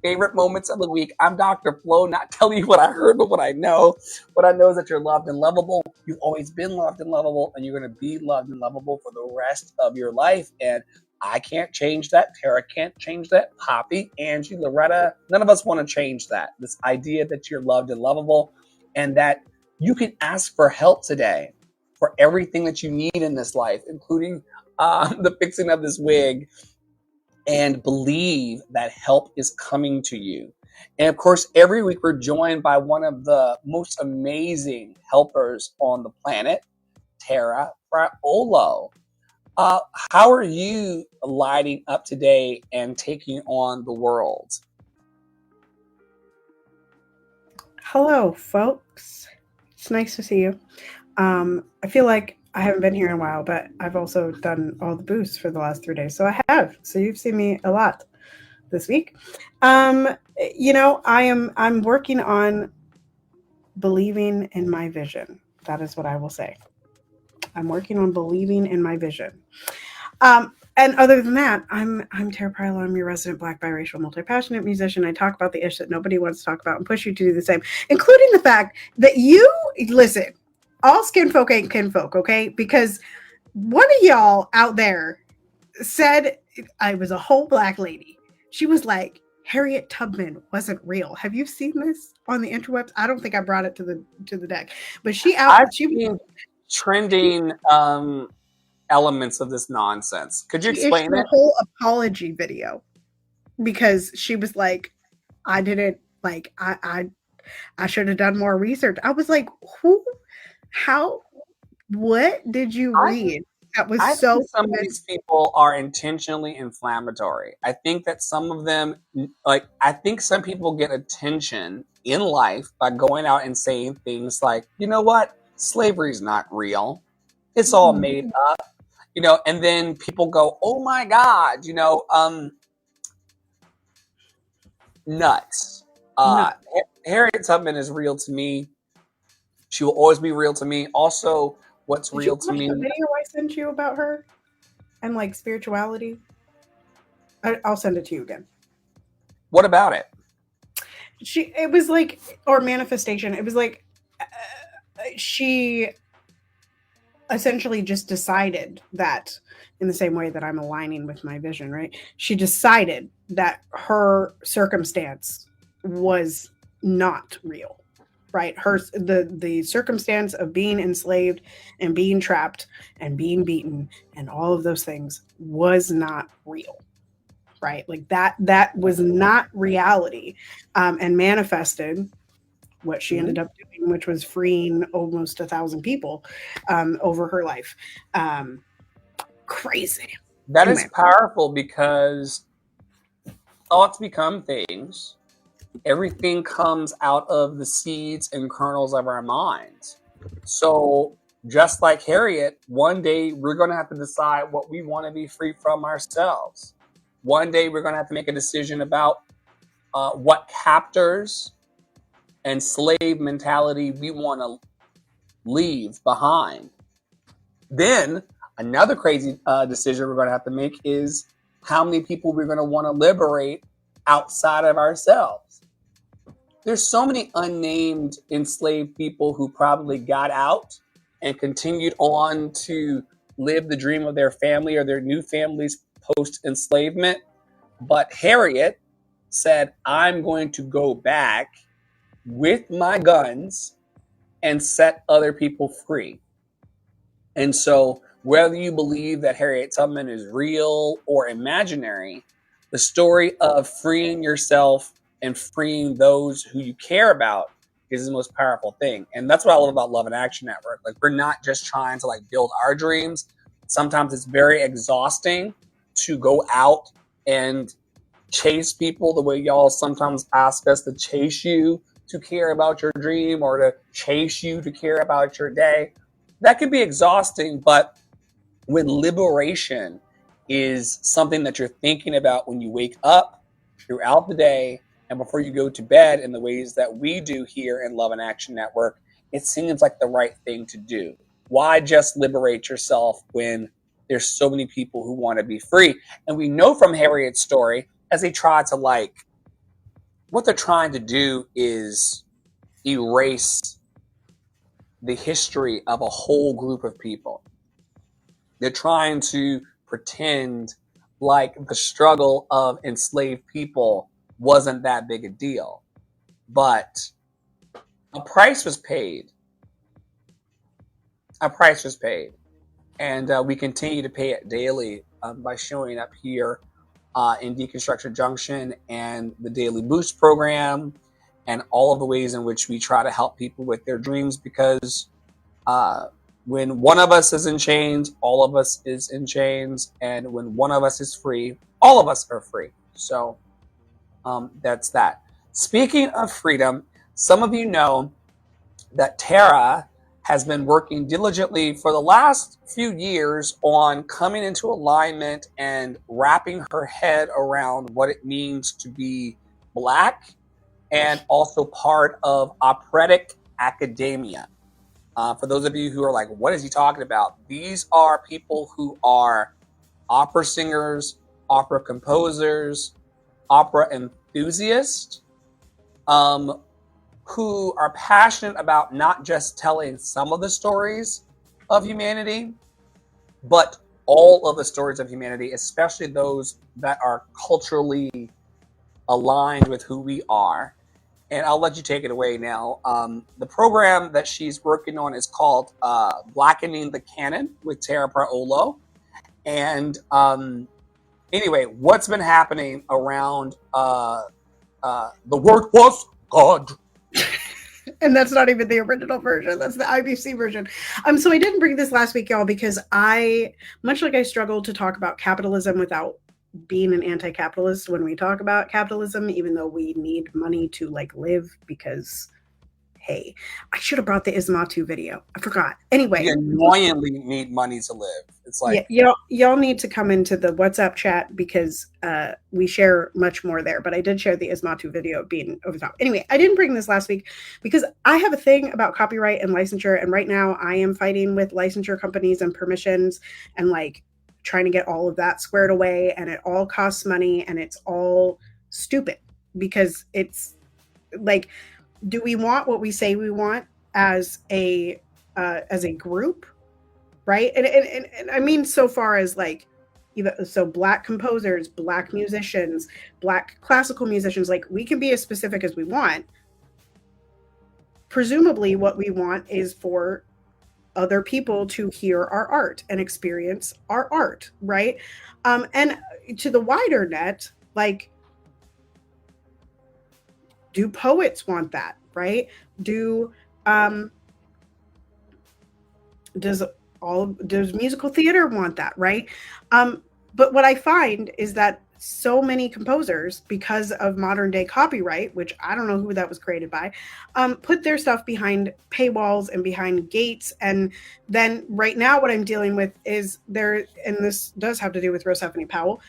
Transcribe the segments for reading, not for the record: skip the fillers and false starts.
favorite moments of the week. I'm Dr. Flo, not telling you what I heard, but what I know. What I know is that you're loved and lovable. You've always been loved and lovable, and you're going to be loved and lovable for the rest of your life. And I can't change that. Tara can't change that. Poppy, Angie, Loretta, none of us want to change that. This idea that you're loved and lovable, and that you can ask for help today for everything that you need in this life, including the fixing of this wig, and believe that help is coming to you. And of course, every week we're joined by one of the most amazing helpers on the planet, Tara Fraolo. How are you lighting up today and taking on the world? Hello, folks. It's nice to see you. I feel like I haven't been here in a while, but I've also done all the boosts for the last 3 days. So I have. So you've seen me a lot this week. I'm working on believing in my vision. That is what I will say. I'm working on believing in my vision. And other than that, I'm Tara Fraolo. I'm your resident Black, biracial, multi-passionate musician. I talk about the ish that nobody wants to talk about and push you to do the same, including the fact that you listen. All skin folk ain't kinfolk, okay? Because one of y'all out there said I was a whole black lady. She was like, Harriet Tubman wasn't real. Have you seen this on the interwebs? I don't think I brought it to the deck, but I've seen trending elements of this nonsense. Could you explain it? A whole apology video because she was like, I didn't like I should have done more research. I was like, who? How? What did you read? That was think some of these people are intentionally inflammatory. I think that some of them, I think some people get attention in life by going out and saying things like, you know what? Slavery is not real. It's all made up. And then people go, oh my God, nuts. Harriet Tubman is real to me. She will always be real to me. Also, what's real to me. The video I sent you about her and like spirituality. I'll send it to you again. What about it? It was like, or manifestation. It was like she essentially just decided that, in the same way that I'm aligning with my vision, right? She decided that her circumstance was not real. Right, the circumstance of being enslaved and being trapped and being beaten and all of those things was not real, right? Like that was not reality, and manifested what she ended up doing, which was freeing almost 1,000 people over her life. Crazy. That is powerful because thoughts become things. Everything comes out of the seeds and kernels of our minds. So just like Harriet, one day we're going to have to decide what we want to be free from ourselves. One day we're going to have to make a decision about what captors and slave mentality we want to leave behind. Then another crazy decision we're going to have to make is how many people we're going to want to liberate outside of ourselves. There's so many unnamed enslaved people who probably got out and continued on to live the dream of their family or their new families post-enslavement. But Harriet said, I'm going to go back with my guns and set other people free. And so whether you believe that Harriet Tubman is real or imaginary, the story of freeing yourself and freeing those who you care about is the most powerful thing. And that's what I love about Love and Action Network. Like, we're not just trying to build our dreams. Sometimes it's very exhausting to go out and chase people the way y'all sometimes ask us to chase you to care about your dream or to chase you to care about your day. That can be exhausting, but when liberation is something that you're thinking about when you wake up throughout the day and before you go to bed in the ways that we do here in Love and Action Network, it seems like the right thing to do. Why just liberate yourself when there's so many people who want to be free? And we know from Harriet's story, as they tried to what they're trying to do is erase the history of a whole group of people. They're trying to pretend like the struggle of enslaved people wasn't that big a deal. But a price was paid. A price was paid. And we continue to pay it daily by showing up here in Deconstruction Junction and the Daily Boost program and all of the ways in which we try to help people with their dreams, because when one of us is in chains, all of us is in chains. And when one of us is free, all of us are free. So that's that. Speaking of freedom, some of you know that Tara has been working diligently for the last few years on coming into alignment and wrapping her head around what it means to be Black and also part of operatic academia. For those of you who are like, what is he talking about? These are people who are opera singers, opera composers, opera enthusiasts, who are passionate about not just telling some of the stories of humanity, but all of the stories of humanity, especially those that are culturally aligned with who we are. And I'll let you take it away now. The program that she's working on is called Blackening the Canon with Tara Praolo. And anyway, what's been happening around the word was God. And that's not even the original version. That's the IBC version. So I didn't bring this last week, y'all, because much like I struggled to talk about capitalism without being an anti-capitalist when we talk about capitalism, even though we need money to like live, because hey, I should have brought the Ismatu video. I forgot. Anyway, you annoyingly need money to live. It's like, yeah, y'all need to come into the WhatsApp chat because we share much more there. But I did share the Ismatu video being over the top. Anyway, I didn't bring this last week because I have a thing about copyright and licensure, and right now I am fighting with licensure companies and permissions and like trying to get all of that squared away, and it all costs money and it's all stupid because it's like, do we want what we say we want as a group, right? And I mean, so far as like, so Black composers, Black musicians, Black classical musicians, like we can be as specific as we want. Presumably what we want is for other people to hear our art and experience our art, right? And to the wider net, like, do poets want that, right? Does musical theater want that, right? But what I find is that so many composers, because of modern day copyright, which I don't know who that was created by, put their stuff behind paywalls and behind gates. And then right now what I'm dealing with is there, and this does have to do with Rosephine Powell,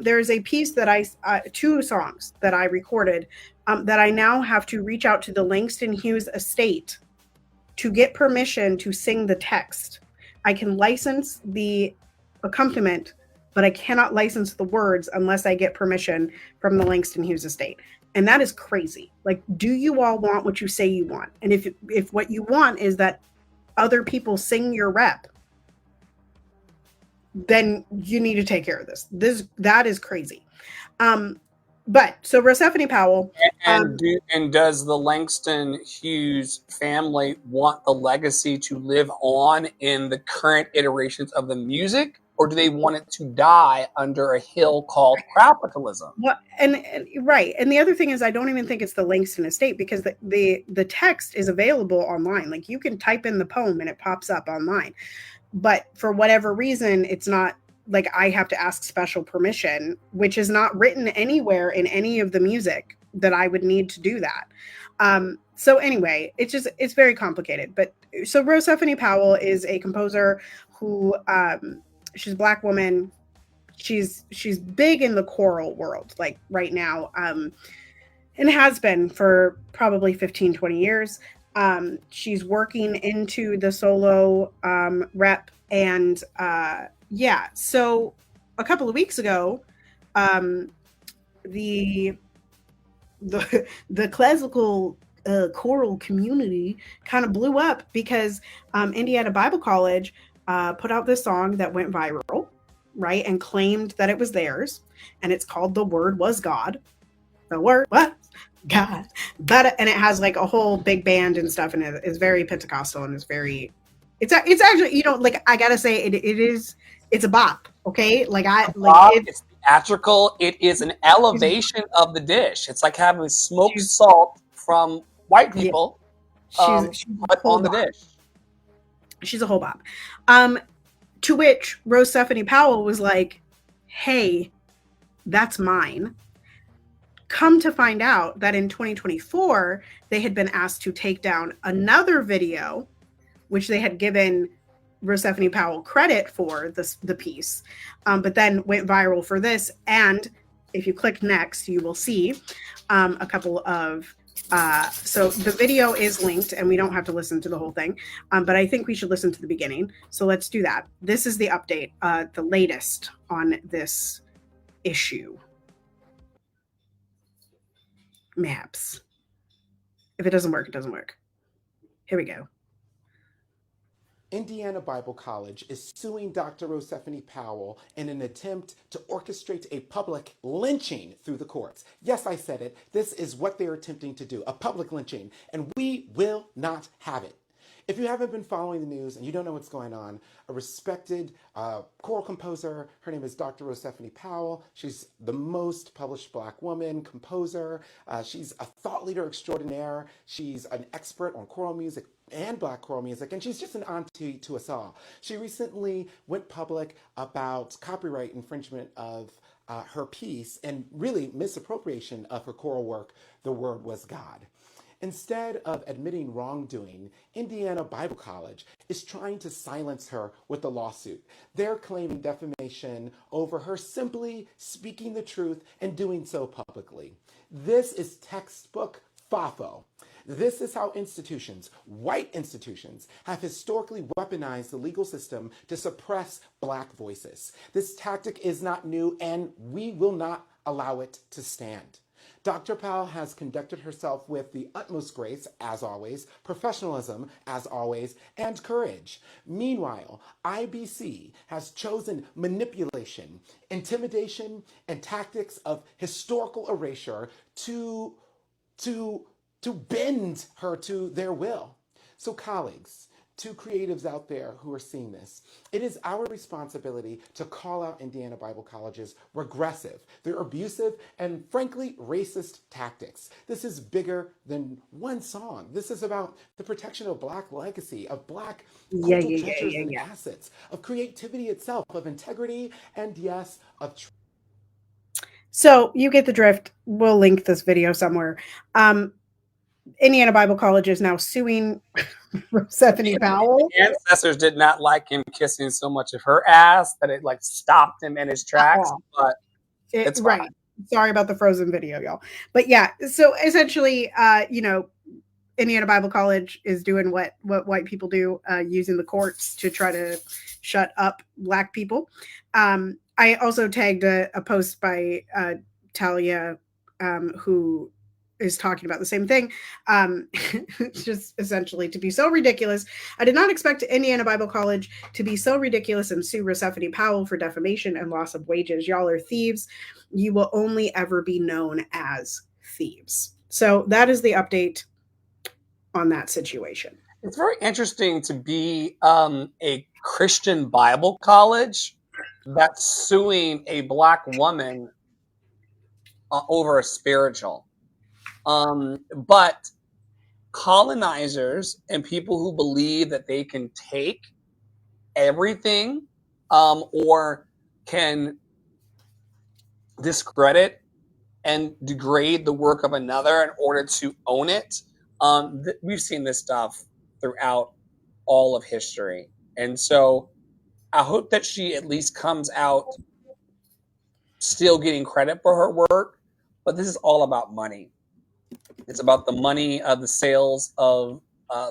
there's a piece that two songs that I recorded that I now have to reach out to the Langston Hughes estate to get permission to sing the text. I can license the accompaniment, but I cannot license the words unless I get permission from the Langston Hughes estate. And that is crazy. Like, do you all want what you say you want? And if what you want is that other people sing your rep, then you need to take care of this. That is crazy. But so Rosephine Powell. And does the Langston Hughes family want the legacy to live on in the current iterations of the music, or do they want it to die under a hill called capitalism? Well, and right. And the other thing is, I don't even think it's the Langston estate, because the text is available online. Like, you can type in the poem and it pops up online. But for whatever reason, it's not like I have to ask special permission, which is not written anywhere in any of the music that I would need to do that. So anyway, it's very complicated. But so Rosephine Powell is a composer who, she's a Black woman. She's big in the choral world, like right now, and has been for probably 15, 20 years. She's working into the solo rep, and yeah. So a couple of weeks ago, the the classical choral community kind of blew up because Indiana Bible College put out this song that went viral, right, and claimed that it was theirs, and it's called "The Word Was God." The Word was God, but and it has like a whole big band and stuff, and it's very Pentecostal and it's very, it's actually, you know, like I gotta say it's a bop, okay? Like I like Bob, it. it's theatrical. It is an elevation of the dish. It's like having smoked She's salt from white yeah, people she's a put whole on the bop. dish. She's a whole bop. Um, to which Rose Stephanie Powell was like, "Hey, that's mine." Come to find out that in 2024 they had been asked to take down another video, which they had given Rosephine Powell credit for the piece, but then went viral for this. And if you click next, you will see a couple of. So the video is linked, and we don't have to listen to the whole thing, but I think we should listen to the beginning. So let's do that. This is the update, the latest on this issue. Maps. If it doesn't work, it doesn't work. Here we go. Indiana Bible College is suing Dr. Rosephine Powell in an attempt to orchestrate a public lynching through the courts. Yes, I said it. This is what they're attempting to do, a public lynching, and we will not have it. If you haven't been following the news and you don't know what's going on, a respected choral composer, her name is Dr. Rosephine Powell. She's the most published Black woman composer. She's a thought leader extraordinaire. She's an expert on choral music and Black choral music, and she's just an auntie to us all. She recently went public about copyright infringement of her piece and really misappropriation of her choral work, The Word Was God. Instead of admitting wrongdoing, Indiana Bible College is trying to silence her with a lawsuit. They're claiming defamation over her simply speaking the truth and doing so publicly. This is textbook FAFO. This is how institutions, white institutions, have historically weaponized the legal system to suppress Black voices. This tactic is not new, and we will not allow it to stand. Dr. Powell has conducted herself with the utmost grace, as always, professionalism, as always, and courage. Meanwhile, IBC has chosen manipulation, intimidation, and tactics of historical erasure to bend her to their will. So, colleagues, to creatives out there who are seeing this, it is our responsibility to call out Indiana Bible College's regressive, their abusive, and frankly racist tactics. This is bigger than one song. This is about the protection of Black legacy, of Black cultural treasures and assets, of creativity itself, of integrity, and yes, of truth. So you get the drift. We'll link this video somewhere. Indiana Bible College is now suing Rosephine Powell. The ancestors did not like him kissing so much of her ass that it like stopped him in his tracks. But it's fine. Right. Sorry about the frozen video, y'all. But yeah, so essentially, you know, Indiana Bible College is doing what white people do, using the courts to try to shut up Black people. I also tagged a post by Talia, who is talking about the same thing. Just essentially to be so ridiculous. I did not expect Indiana Bible College to be so ridiculous and sue Rosephine Powell for defamation and loss of wages. Y'all are thieves. You will only ever be known as thieves. So that is the update on that situation. It's very interesting to be a Christian Bible college that's suing a Black woman over a spiritual. But colonizers and people who believe that they can take everything or can discredit and degrade the work of another in order to own it. We've seen this stuff throughout all of history. And so I hope that she at least comes out still getting credit for her work. But this is all about money. It's about the money of the sales of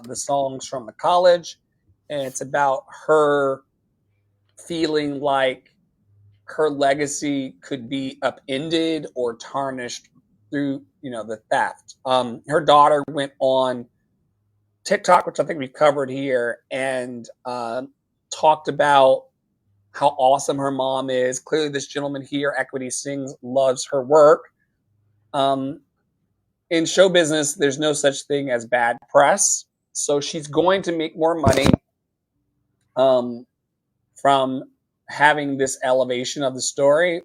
the songs from the college. And it's about her feeling like her legacy could be upended or tarnished through the theft. Her daughter went on TikTok, which I think we've covered here, and talked about how awesome her mom is. Clearly, this gentleman here, Equity Sings, loves her work. In show business, there's no such thing as bad press. So she's going to make more money from having this elevation of the story.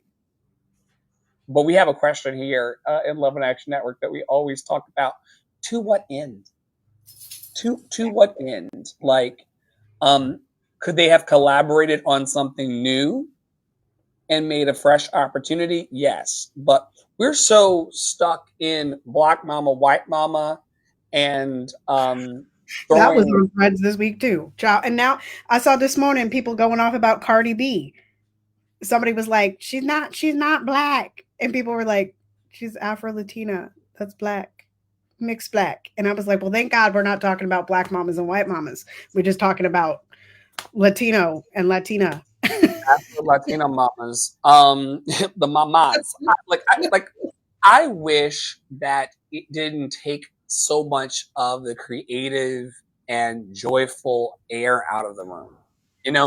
But we have a question here in Love and Action Network that we always talk about. To what end? To what end? Like, could they have collaborated on something new and made a fresh opportunity? Yes. But we're so stuck in Black Mama, White Mama, and That was on Threads this week too. And now I saw this morning people going off about Cardi B. Somebody was like, she's not black. And people were like, she's Afro-Latina. That's black. Mixed black. And I was like, well, thank God we're not talking about black mamas and white mamas. We're just talking about Latino and Latina. Latino mamas. The mamas. I wish that it didn't take so much of the creative and joyful air out of the room.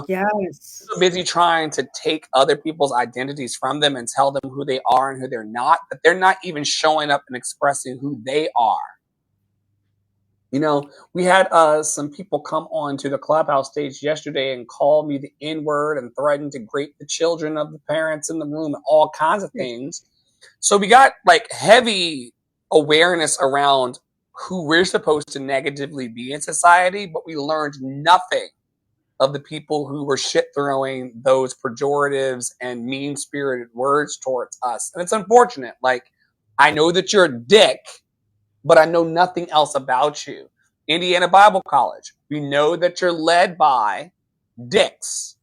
Yes. So busy trying to take other people's identities from them and tell them who they are and who they're not, but they're not even showing up and expressing who they are. We had some people come on to the Clubhouse stage yesterday and call me the N-word and threaten to grape the children of the parents in the room and all kinds of things. So we got heavy awareness around who we're supposed to negatively be in society, but we learned nothing of the people who were shit throwing those pejoratives and mean-spirited words towards us. And it's unfortunate. I know that you're a dick, but I know nothing else about you. Indiana Bible College, we know that you're led by dicks.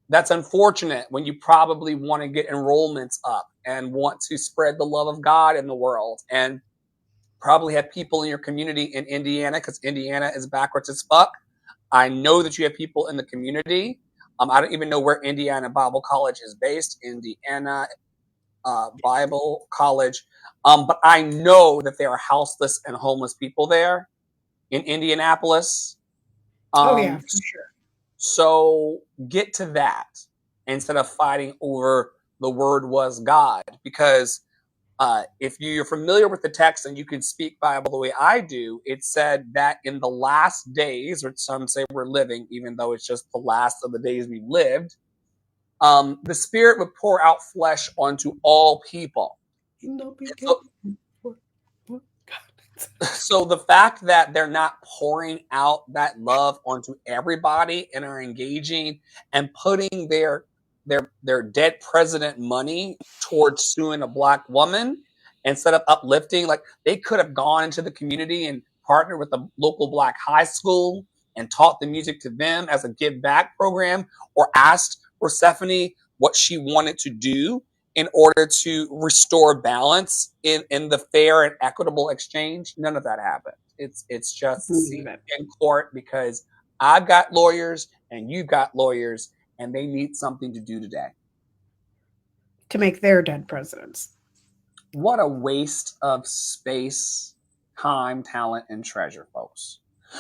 That's unfortunate when you probably want to get enrollments up and want to spread the love of God in the world and probably have people in your community in Indiana, because Indiana is backwards as fuck. I know that you have people in the community. I don't even know where Indiana Bible College is based. Indiana Bible College. But I know that there are houseless and homeless people there in Indianapolis. Oh, yeah, for sure. So get to that instead of fighting over the word was God. Because if you're familiar with the text and you can speak Bible the way I do, it said that in the last days, which some say we're living, even though it's just the last of the days we've lived, the Spirit would pour out flesh onto all people. So the fact that they're not pouring out that love onto everybody and are engaging and putting their dead president money towards suing a black woman instead of uplifting, they could have gone into the community and partnered with a local black high school and taught the music to them as a give back program, or asked Persephone what she wanted to do in order to restore balance in the fair and equitable exchange. None of that happened. It's just in court because I've got lawyers and you've got lawyers, and they need something to do today. To make their dead presidents. What a waste of space, time, talent, and treasure, folks.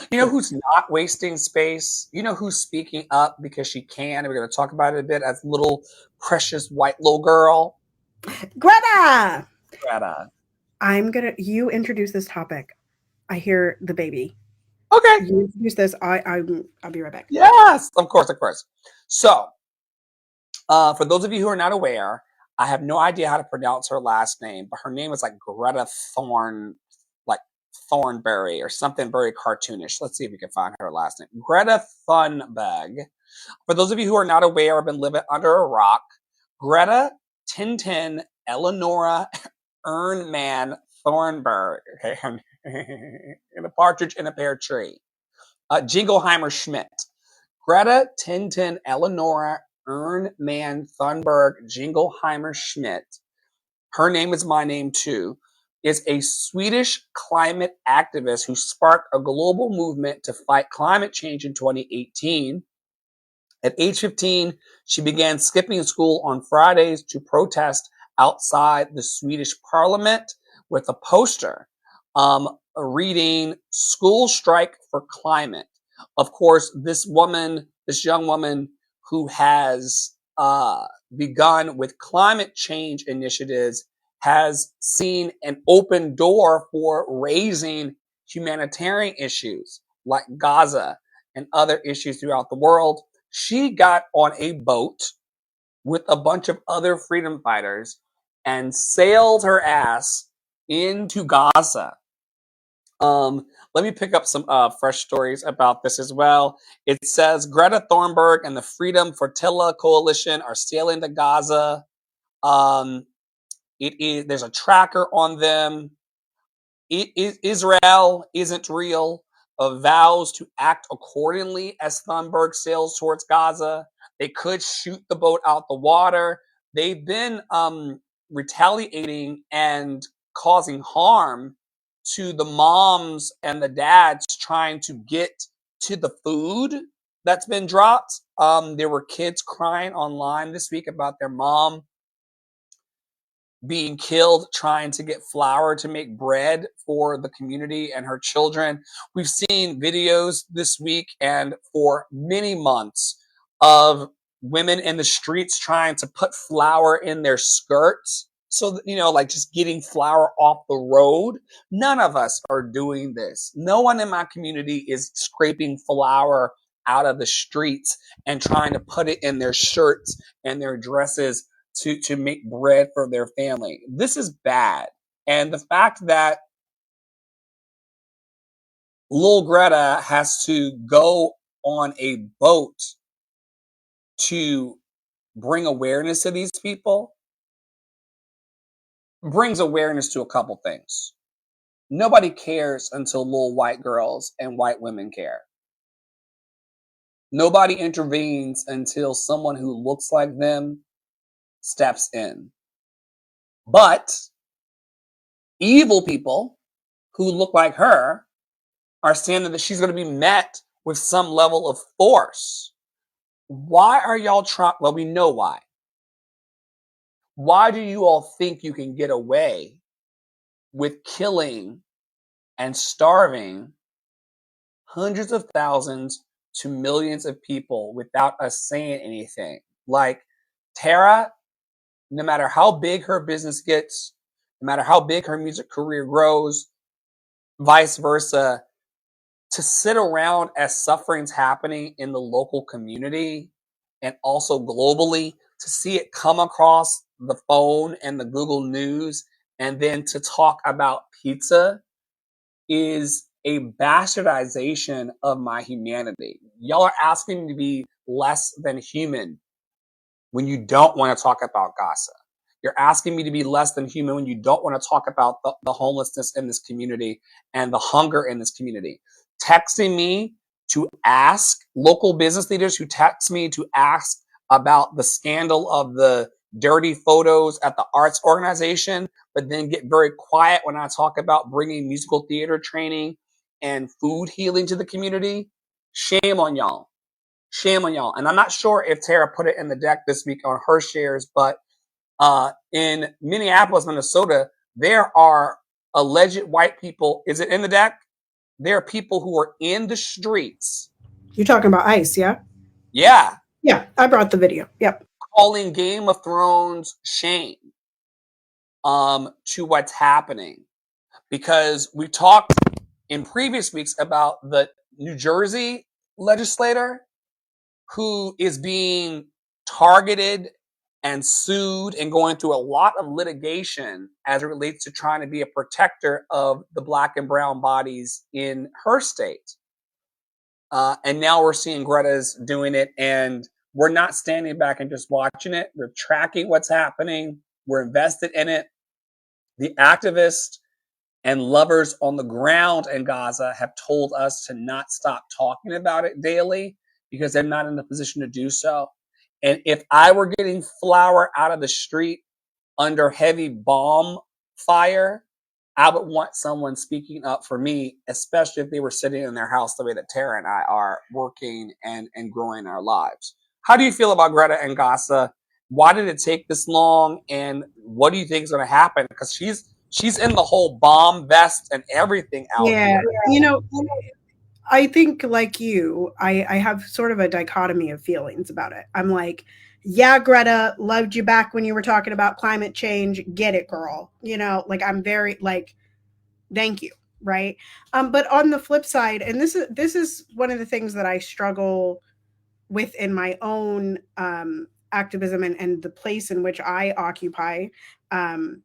You know who's not wasting space? You know who's speaking up because she can, and we're going to talk about it a bit, as little precious white little girl? Greta! You introduce this topic. I hear the baby. Okay. You introduce this. I'll be right back. Yes, of course. So, for those of you who are not aware, I have no idea how to pronounce her last name, but her name is Greta Thornberry or something very cartoonish. Let's see if we can find her last name. Greta Thunberg. For those of you who are not aware, have been living under a rock. Greta Tintin Eleonora Ernman Thornberg. In a partridge in a pear tree. Jingleheimer Schmidt. Greta Tintin Eleonora Ernman Thunberg Jingleheimer Schmidt. Her name is my name too. Is a Swedish climate activist who sparked a global movement to fight climate change in 2018. At age 15, she began skipping school on Fridays to protest outside the Swedish parliament. with a poster reading "School Strike for Climate." Of course, this young woman who has begun with climate change initiatives has seen an open door for raising humanitarian issues like Gaza and other issues throughout the world. She got on a boat with a bunch of other freedom fighters and sailed her ass into Gaza. Let me pick up some fresh stories about this as well. It says Greta Thunberg and the Freedom Flotilla Coalition are sailing to Gaza. There's a tracker on them. Israel isn't real. Vows to act accordingly as Thunberg sails towards Gaza. They could shoot the boat out the water. They've been retaliating and causing harm to the moms and the dads trying to get to the food that's been dropped. There were kids crying online this week about their mom being killed trying to get flour to make bread for the community and her children. We've seen videos this week and for many months of women in the streets trying to put flour in their skirts. So, like just getting flour off the road. None of us are doing this. No one in my community is scraping flour out of the streets and trying to put it in their shirts and their dresses to make bread for their family. This is bad. And the fact that Lil Greta has to go on a boat to bring awareness to these people brings awareness to a couple things. Nobody cares until little white girls and white women care. Nobody intervenes until someone who looks like them steps in. But evil people who look like her are saying that she's going to be met with some level of force. Why are y'all trying? Well, we know why. Why do you all think you can get away with killing and starving hundreds of thousands to millions of people without us saying anything? Like Tara, no matter how big her business gets, no matter how big her music career grows, vice versa, to sit around as suffering's happening in the local community and also globally, to see it come across the phone and the Google News, and then to talk about pizza is a bastardization of my humanity. Y'all are asking me to be less than human when you don't want to talk about Gaza. You're asking me to be less than human when you don't want to talk about the homelessness in this community and the hunger in this community. Texting me to ask local business leaders who text me to ask about the scandal of the dirty photos at the arts organization, but then get very quiet when I talk about bringing musical theater training and food healing to the community. Shame on y'all. Shame on y'all. And I'm not sure if Tara put it in the deck this week on her shares, but in Minneapolis, Minnesota, there are alleged white people. Is it in the deck? There are people who are in the streets. You're talking about ICE, yeah? Yeah. Yeah, I brought the video. Yep. Calling Game of Thrones shame to what's happening. Because we talked in previous weeks about the New Jersey legislator who is being targeted and sued and going through a lot of litigation as it relates to trying to be a protector of the black and brown bodies in her state. And now we're seeing Greta's doing it, and we're not standing back and just watching it. We're tracking what's happening. We're invested in it. The activists and lovers on the ground in Gaza have told us to not stop talking about it daily because they're not in a position to do so. And if I were getting flour out of the street under heavy bomb fire, I would want someone speaking up for me, especially if they were sitting in their house the way that Tara and I are working and growing our lives. How do you feel about Greta and Gaza? Why did it take this long? And what do you think is going to happen? Because she's she's in the whole bomb vest and everything out Yeah, here. I think like you, I have sort of a dichotomy of feelings about it. I'm like, yeah, Greta, loved you back when you were talking about climate change. Get it, girl. Like I'm very like, thank you, right? But on the flip side, and this is one of the things that I struggle with in my own activism and the place in which I occupy um,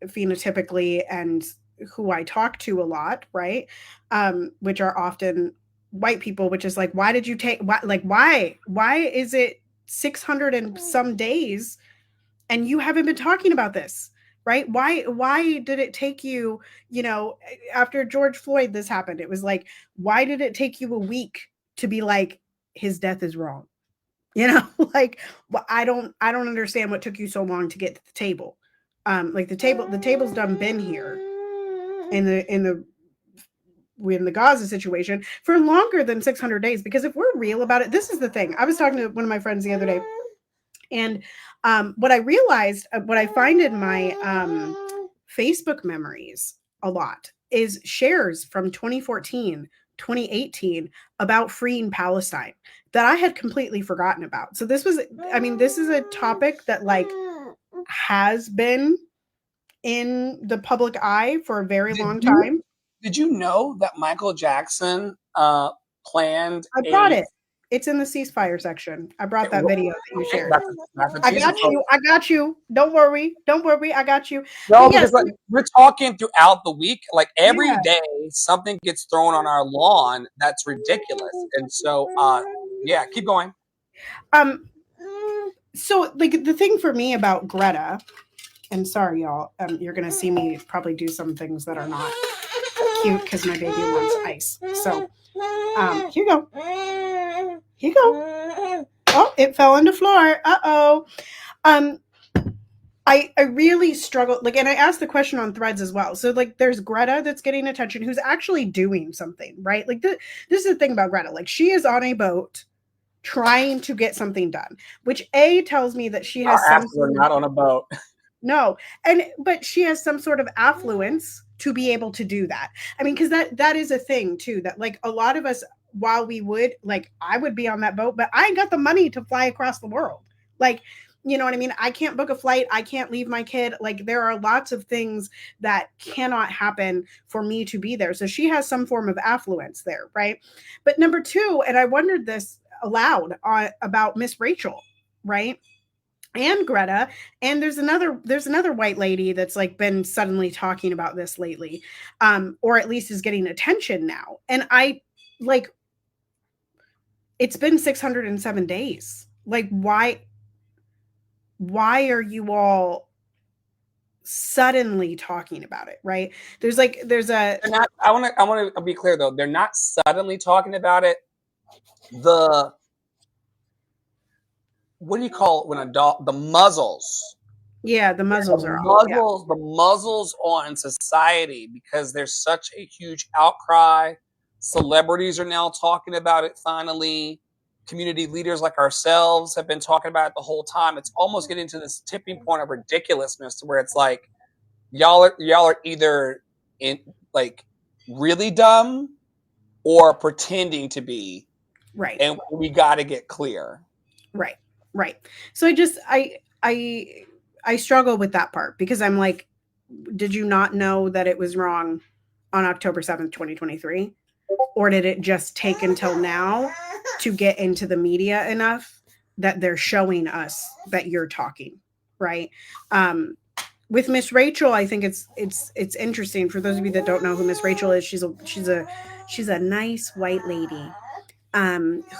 phenotypically and who I talk to a lot, right? Which are often white people, which is like, why did you take why is it 600 and some days and you haven't been talking about this? Right? Why did it take you, after George Floyd this happened, it was like, why did it take you a week to be like, his death is wrong? Like, I don't understand what took you so long to get to the table. Like the table's done been here in the Gaza situation for longer than 600 days. Because if we're real about it, this is the thing. I was talking to one of my friends the other day, and what I realized, what I find in my Facebook memories a lot is shares from 2014, 2018 about freeing Palestine that I had completely forgotten about. So this is a topic that like has been in the public eye for a very long time. Did you know that Michael Jackson planned I brought a it. It's in the ceasefire section. I brought that video that you shared. That's a I teaser got you. I got you. Don't worry. Don't worry. I got you. No, But yes, because like we're talking throughout the week, like every yeah. day something gets thrown on our lawn that's ridiculous. And so yeah, keep going. Um. So like the thing for me about Greta, and sorry y'all, you're gonna see me probably do some things that are not cute because my baby wants ice. So here you go. Here you go. Oh, it fell on the floor. Uh-oh. Um, I really struggle, like, and I asked the question on Threads as well. So like there's Greta that's getting attention, who's actually doing something, right? Like this is the thing about Greta. Like she is on a boat trying to get something done, which A tells me that she has Our some asses are sort of, not on a boat. no, but she has some sort of affluence to be able to do that. I mean, because that is a thing too, that like a lot of us, while we would like, I would be on that boat, but I ain't got the money to fly across the world. Like, you know what I mean? I can't book a flight. I can't leave my kid. Like there are lots of things that cannot happen for me to be there. So she has some form of affluence there, right? But number two, and I wondered this aloud about Miss Rachel, right? And Greta, and there's another white lady that's like been suddenly talking about this lately, or at least is getting attention now. And I like, it's been 607 days. Like why are you all suddenly talking about it, right? There's a They're not, I want to be clear though. They're not suddenly talking about it. The what do you call it when a dog the muzzles? yeah, the muzzles are off. Yeah. The muzzles on society because there's such a huge outcry. Celebrities are now talking about it finally. Community leaders like ourselves have been talking about it the whole time. It's almost getting to this tipping point of ridiculousness to where it's like y'all are either in like really dumb or pretending to be, Right. and we got to get clear. Right. Right. So I struggle with that part because I'm like, did you not know that it was wrong on October 7th, 2023? Or did it just take until now to get into the media enough that they're showing us that you're talking, right? With Miss Rachel, I think it's interesting for those of you that don't know who Miss Rachel is. She's a nice white lady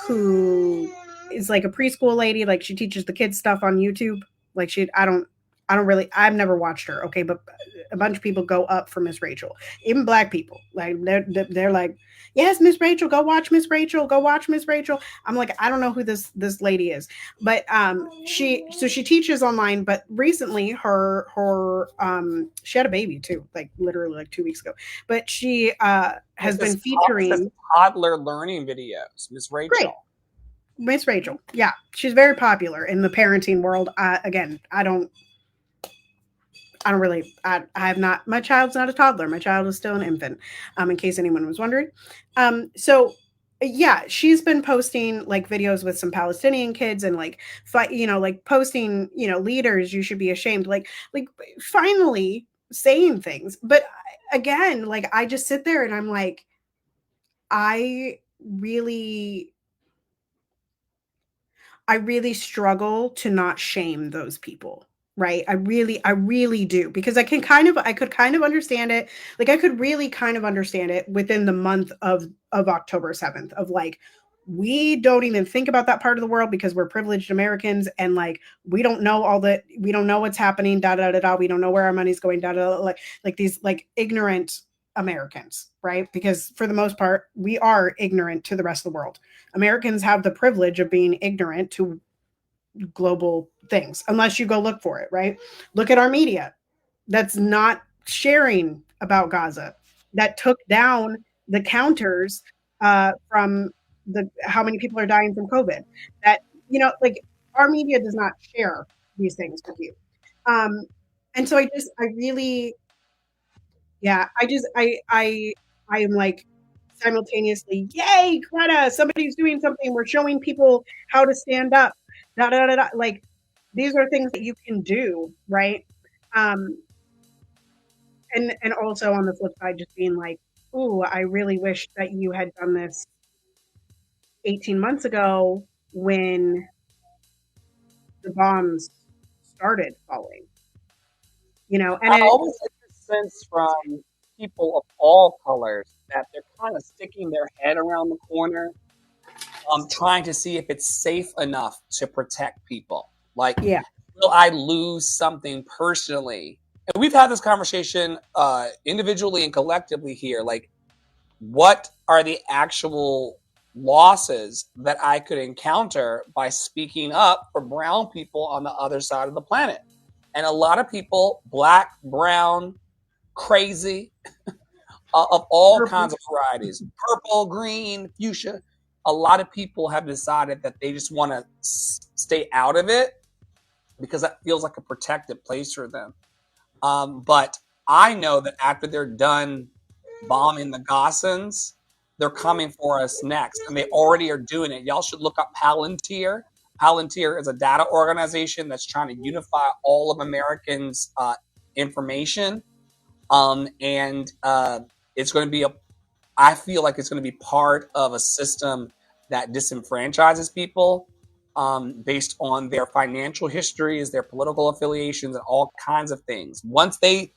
who is like a preschool lady. Like she teaches the kids stuff on YouTube. Like I've never watched her. Okay. But a bunch of people go up for Miss Rachel, even black people. Like they're like, yes, Miss Rachel, go watch Miss Rachel, go watch Miss Rachel. I'm like, I don't know who this lady is, but she teaches online. But recently her she had a baby too, like literally like 2 weeks ago. But she has been featuring toddler learning videos. Miss Rachel. Great. Miss Rachel. Yeah. She's very popular in the parenting world. Again, I I don't really, I have not, my child's not a toddler. My child is still an infant, in case anyone was wondering. So yeah, she's been posting like videos with some Palestinian kids and like fight, like posting, leaders, you should be ashamed. Like finally saying things. But again, like I just sit there and I'm like, I really struggle to not shame those people, right? I really do, because I could kind of understand it. Like I could really kind of understand it within the month of October 7th, of like, we don't even think about that part of the world because we're privileged Americans, and like we don't know we don't know what's happening, da da da da. We don't know where our money's going, da da, like these like ignorant Americans, right? Because for the most part, we are ignorant to the rest of the world. Americans have the privilege of being ignorant to global things, unless you go look for it, right? Look at our media that's not sharing about Gaza, that took down the counters from the how many people are dying from COVID. That, like our media does not share these things with you. And so I really, yeah, I am like simultaneously, yay, Greta, somebody's doing something. We're showing people how to stand up. Da, da, da, da. Like these are things that you can do, right? And also on the flip side, just being like, ooh, I really wish that you had done this 18 months ago when the bombs started falling. And I always get this sense from people of all colors that they're kind of sticking their head around the corner, trying to see if it's safe enough to protect people. Like, yeah, will I lose something personally? And we've had this conversation individually and collectively here. Like, what are the actual losses that I could encounter by speaking up for brown people on the other side of the planet? And a lot of people, black, brown, crazy, of all kinds of varieties, purple, green, fuchsia, a lot of people have decided that they just want to stay out of it because that feels like a protected place for them. But I know that after they're done bombing the Gazans, they're coming for us next, and they already are doing it. Y'all should look up Palantir. Palantir is a data organization that's trying to unify all of Americans' information, and it's going to be I feel like it's going to be part of a system that disenfranchises people based on their financial histories, their political affiliations, and all kinds of things. Once they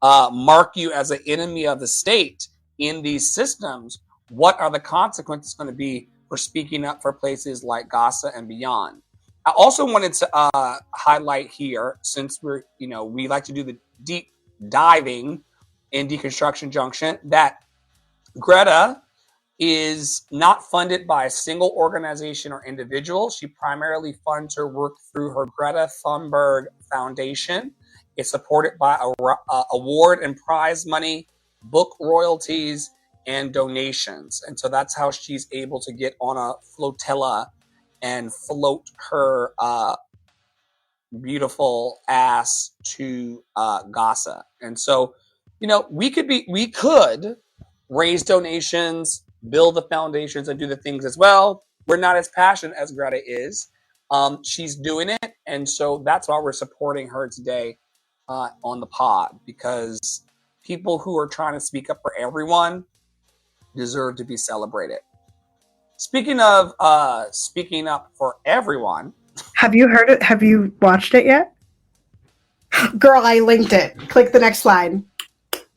mark you as an enemy of the state in these systems, what are the consequences going to be for speaking up for places like Gaza and beyond? I also wanted to highlight here, since we like to do the deep diving in Deconstruction Junction, that Greta is not funded by a single organization or individual. She primarily funds her work through her Greta Thunberg Foundation. It's supported by award and prize money, book royalties, and donations. And so that's how she's able to get on a flotilla and float her beautiful ass to Gaza. And so, we could raise donations, build the foundations, and do the things as well. We're not as passionate as Greta is. She's doing it, and so that's why we're supporting her today on the pod, because people who are trying to speak up for everyone deserve to be celebrated. Speaking of speaking up for everyone, have you heard it? Have you watched it yet? Girl, I linked it. Click the next slide.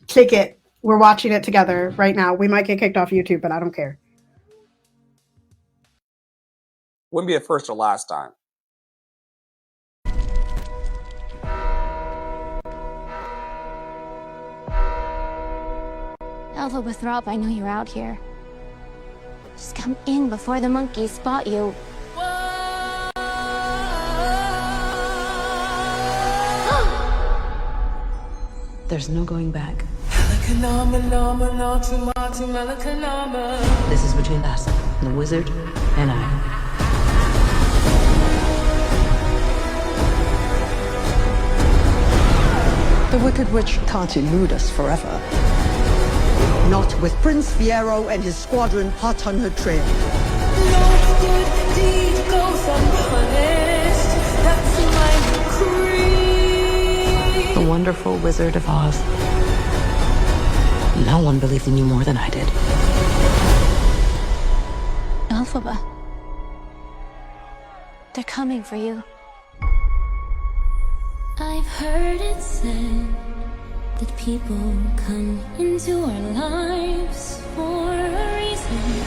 Click it. We're watching it together right now. We might get kicked off YouTube, but I don't care. Wouldn't be the first or last time. Alpha Withrop, I know you're out here. Just come in before the monkeys spot you. There's no going back. This is between us, the wizard, and I. The Wicked Witch can't elude us forever. Not with Prince Fiero and his squadron hot on her trail. No good deed goes unpunished. That's my creed. The wonderful Wizard of Oz. No one believed in you more than I did. Elphaba. They're coming for you. I've heard it said that people come into our lives for a reason.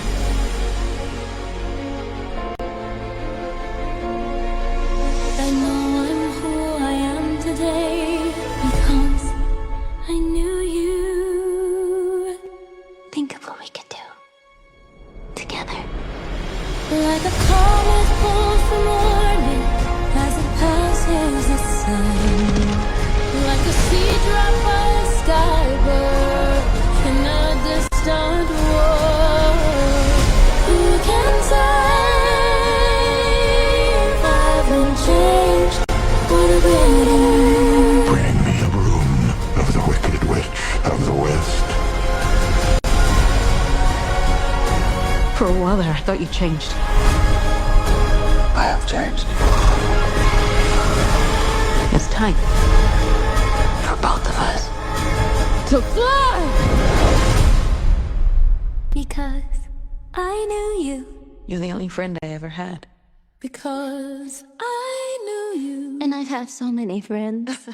I know I'm who I am today because I knew you. Think of what we could do together. Like a comet born from orbit as it passes the sun. Like a seed drop by a skybird in a distant world. Who can say if I haven't changed? What a better. Bring me a room of the Wicked Witch of the West. For a while there, I thought you changed. I have changed. It's time. For both of us. To fly! Because I knew you. You're the only friend I ever had. Because I knew you. And I've had so many friends.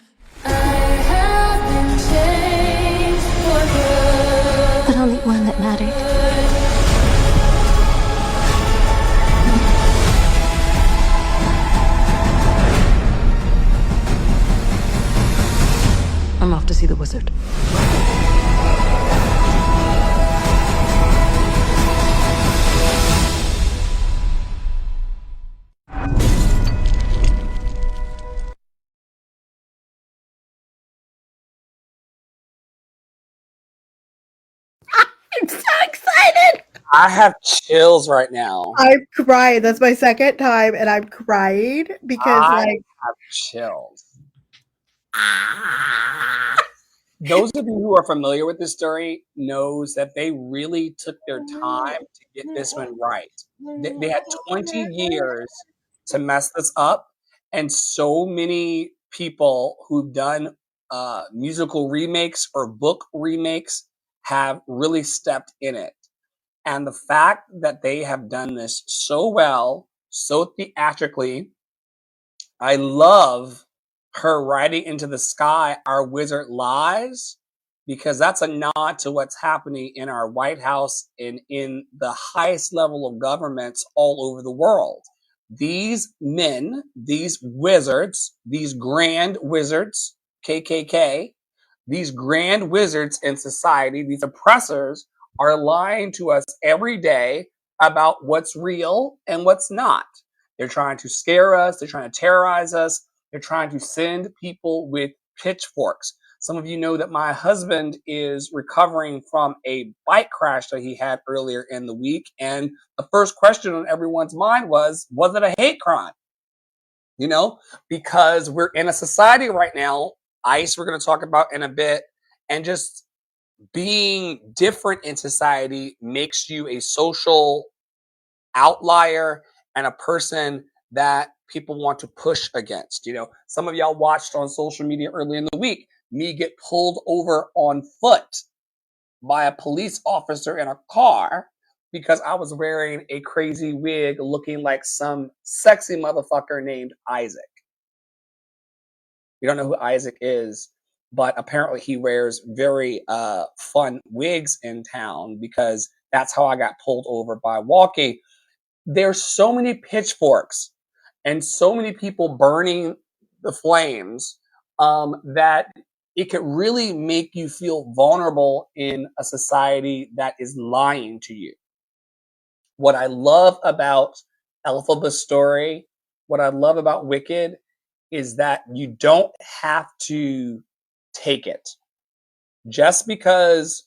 I have been changed for good. But only one that mattered. I'm off to see the wizard. I'm so excited. I have chills right now. I'm crying. That's my second time, and I'm crying because, I like, have chills. Those of you who are familiar with this story knows that they really took their time to get this one right. They had 20 years to mess this up, and so many people who've done musical remakes or book remakes have really stepped in it. And the fact that they have done this so well, so theatrically, I love her writing into the sky, "Our wizard lies," because that's a nod to what's happening in our White House and in the highest level of governments all over the world. These men, these wizards, these grand wizards, KKK, these grand wizards in society, these oppressors, are lying to us every day about what's real and what's not. They're trying to scare us. They're trying to terrorize us. They're trying to send people with pitchforks. Some of you know that my husband is recovering from a bike crash that he had earlier in the week. And the first question on everyone's mind was it a hate crime? You know, because we're in a society right now, ICE, we're going to talk about in a bit, and just being different in society makes you a social outlier and a person that people want to push against. You know, some of y'all watched on social media early in the week me get pulled over on foot by a police officer in a car because I was wearing a crazy wig looking like some sexy motherfucker named Isaac. You don't know who Isaac is, but apparently he wears very fun wigs in town because that's how I got pulled over by walking. There's so many pitchforks and so many people burning the flames that it could really make you feel vulnerable in a society that is lying to you. What I love about Elphaba's story, what I love about Wicked, is that you don't have to take it. Just because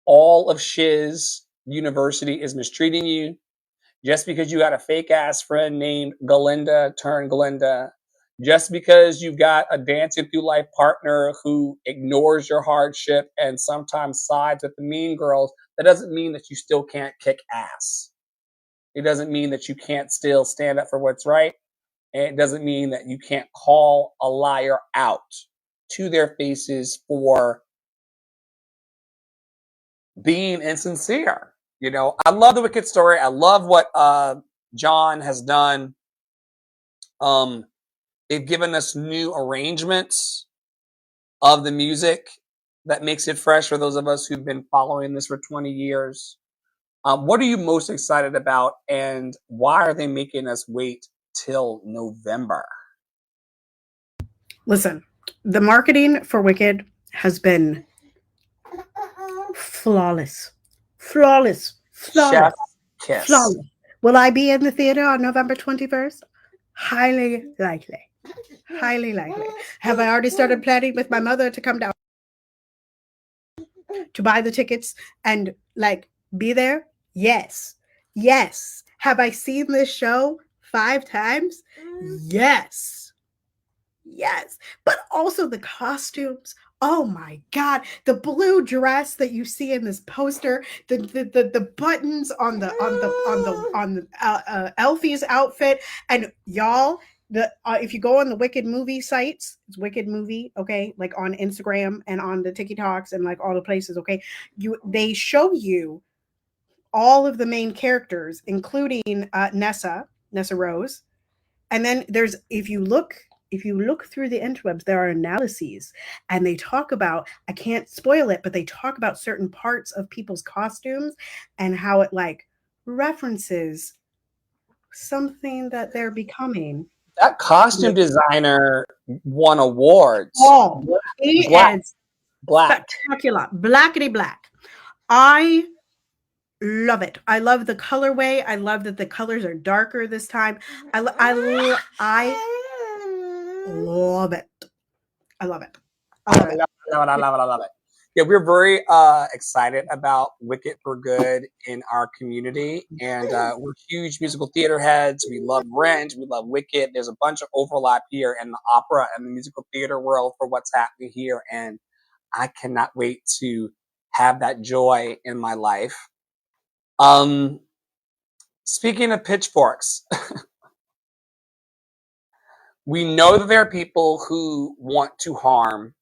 all of Shiz University is mistreating you, just because you got a fake ass friend named Galinda turned Glinda, Just because you've got a dancing through life partner who ignores your hardship and sometimes sides with the mean girls, that doesn't mean that you still can't kick ass. It doesn't mean that you can't still stand up for what's right. And it doesn't mean that you can't call a liar out to their faces for being insincere. You know, I love the Wicked story. I love what John has done. They've given us new arrangements of the music that makes it fresh for those of us who've been following this for 20 years. What are you most excited about, and why are they making us wait till November? Listen, the marketing for Wicked has been flawless. Flawless. Flawless. Chef kiss. Flawless. Will I be in the theater on November 21st? Highly likely. Highly likely. Have I already started planning with my mother to come down to buy the tickets and like be there? Yes. Yes. Have I seen this show 5 times? Yes. Yes. But also the costumes. Oh my God. The blue dress that you see in this poster, the buttons on the Elfie's outfit, and y'all, if you go on the Wicked movie sites, it's Wicked movie, okay, like on Instagram and on the TikToks and like all the places, okay, they show you all of the main characters, including Nessa Rose, and then there's if you look through the interwebs, there are analyses, and they talk about, I can't spoil it, but they talk about certain parts of people's costumes and how it like references something that they're becoming. That costume designer won awards. Oh, he Black. is spectacular. Blackety black. I love it. I love the colorway. I love that the colors are darker this time. I love it. I love it. I love it. Yeah, we're very excited about Wicked for Good in our community, and we're huge musical theater heads. We love Rent, we love Wicked. There's a bunch of overlap here in the opera and the musical theater world for what's happening here, and I cannot wait to have that joy in my life. Speaking of pitchforks, we know that there are people who want to harm.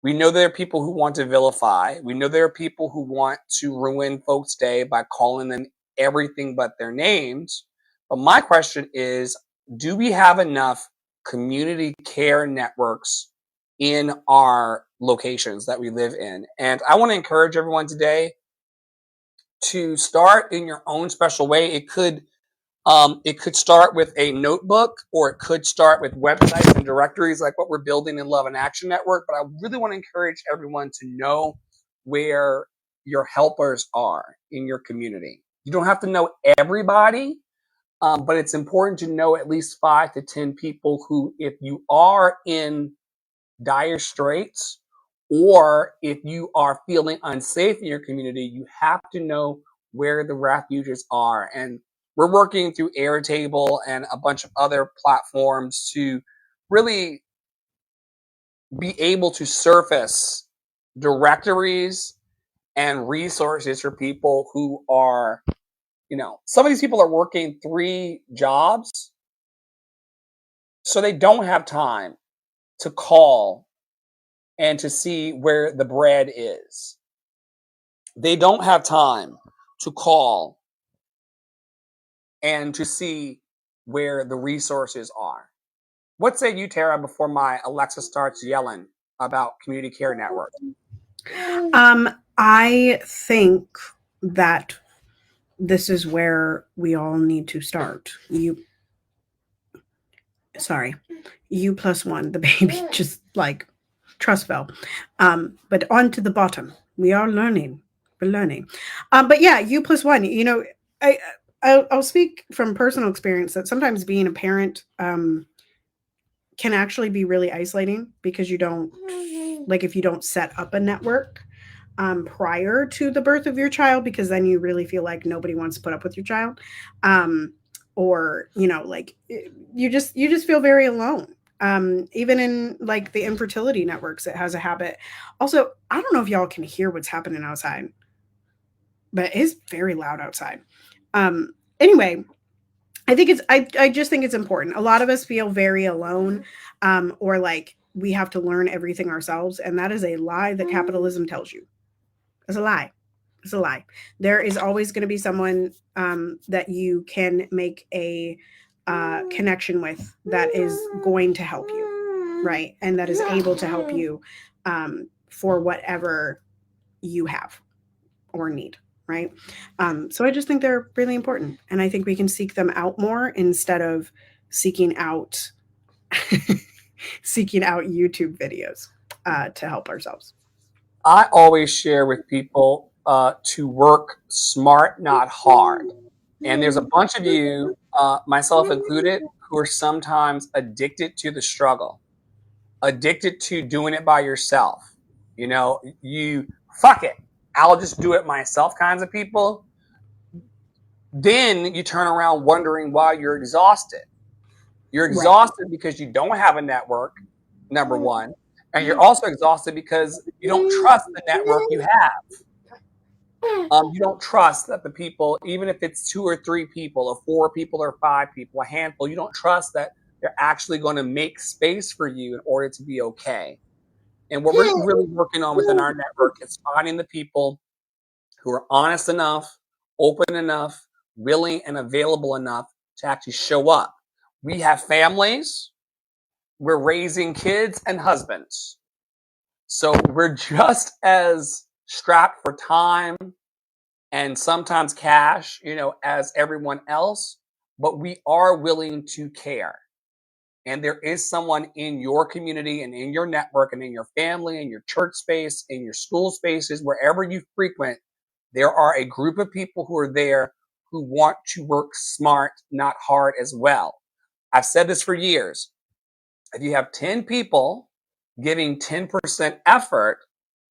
We know there are people who want to vilify. We know there are people who want to ruin folks' day by calling them everything but their names. But my question is, do we have enough community care networks in our locations that we live in? And I want to encourage everyone today to start in your own special way. It could start with a notebook, or it could start with websites and directories like what we're building in Love and Action Network. But I really want to encourage everyone to know where your helpers are in your community. You don't have to know everybody, but it's important to know at least 5 to 10 people who, if you are in dire straits, or if you are feeling unsafe in your community, you have to know where the refuges are. And we're working through Airtable and a bunch of other platforms to really be able to surface directories and resources for people who are, some of these people are working 3 jobs, so they don't have time to call and to see where the bread is. They don't have time to call and to see where the resources are. What say you, Tara, before my Alexa starts yelling about Community Care Network? I think that this is where we all need to start. You +1, the baby just like trust fell. But on to the bottom. We are learning. We're learning. But yeah, U+1, I'll speak from personal experience that sometimes being a parent can actually be really isolating, because you don't, like, if you don't set up a network prior to the birth of your child, because then you really feel like nobody wants to put up with your child. Or, like you just feel very alone. Even in like the infertility networks, it has a habit. Also, I don't know if y'all can hear what's happening outside, but it's very loud outside. Anyway, I just think it's important. A lot of us feel very alone, or like we have to learn everything ourselves, and that is a lie that capitalism tells you. It's a lie. It's a lie. There is always going to be someone that you can make a connection with that is going to help you, right? And that is able to help you for whatever you have or need, right? So I just think they're really important, and I think we can seek them out more instead of seeking out seeking out YouTube videos to help ourselves. I always share with people to work smart, not hard. And there's a bunch of you, myself included, who are sometimes addicted to the struggle, addicted to doing it by yourself. You know, you fuck it, I'll just do it myself kinds of people. Then you turn around wondering why you're exhausted. You're exhausted because you don't have a network, number one. And you're also exhausted because you don't trust the network you have. You don't trust that the people, even if it's 2 or 3 people or 4 people or 5 people, a handful, you don't trust that they're actually going to make space for you in order to be okay. And what we're really working on within our network is finding the people who are honest enough, open enough, willing and available enough to actually show up. We have families. We're raising kids and husbands. So we're just as strapped for time and sometimes cash, you know, as everyone else, but we are willing to care. And there is someone in your community and in your network and in your family and your church space, in your school spaces, wherever you frequent, there are a group of people who are there who want to work smart, not hard as well. I've said this for years. If you have 10 people giving 10% effort,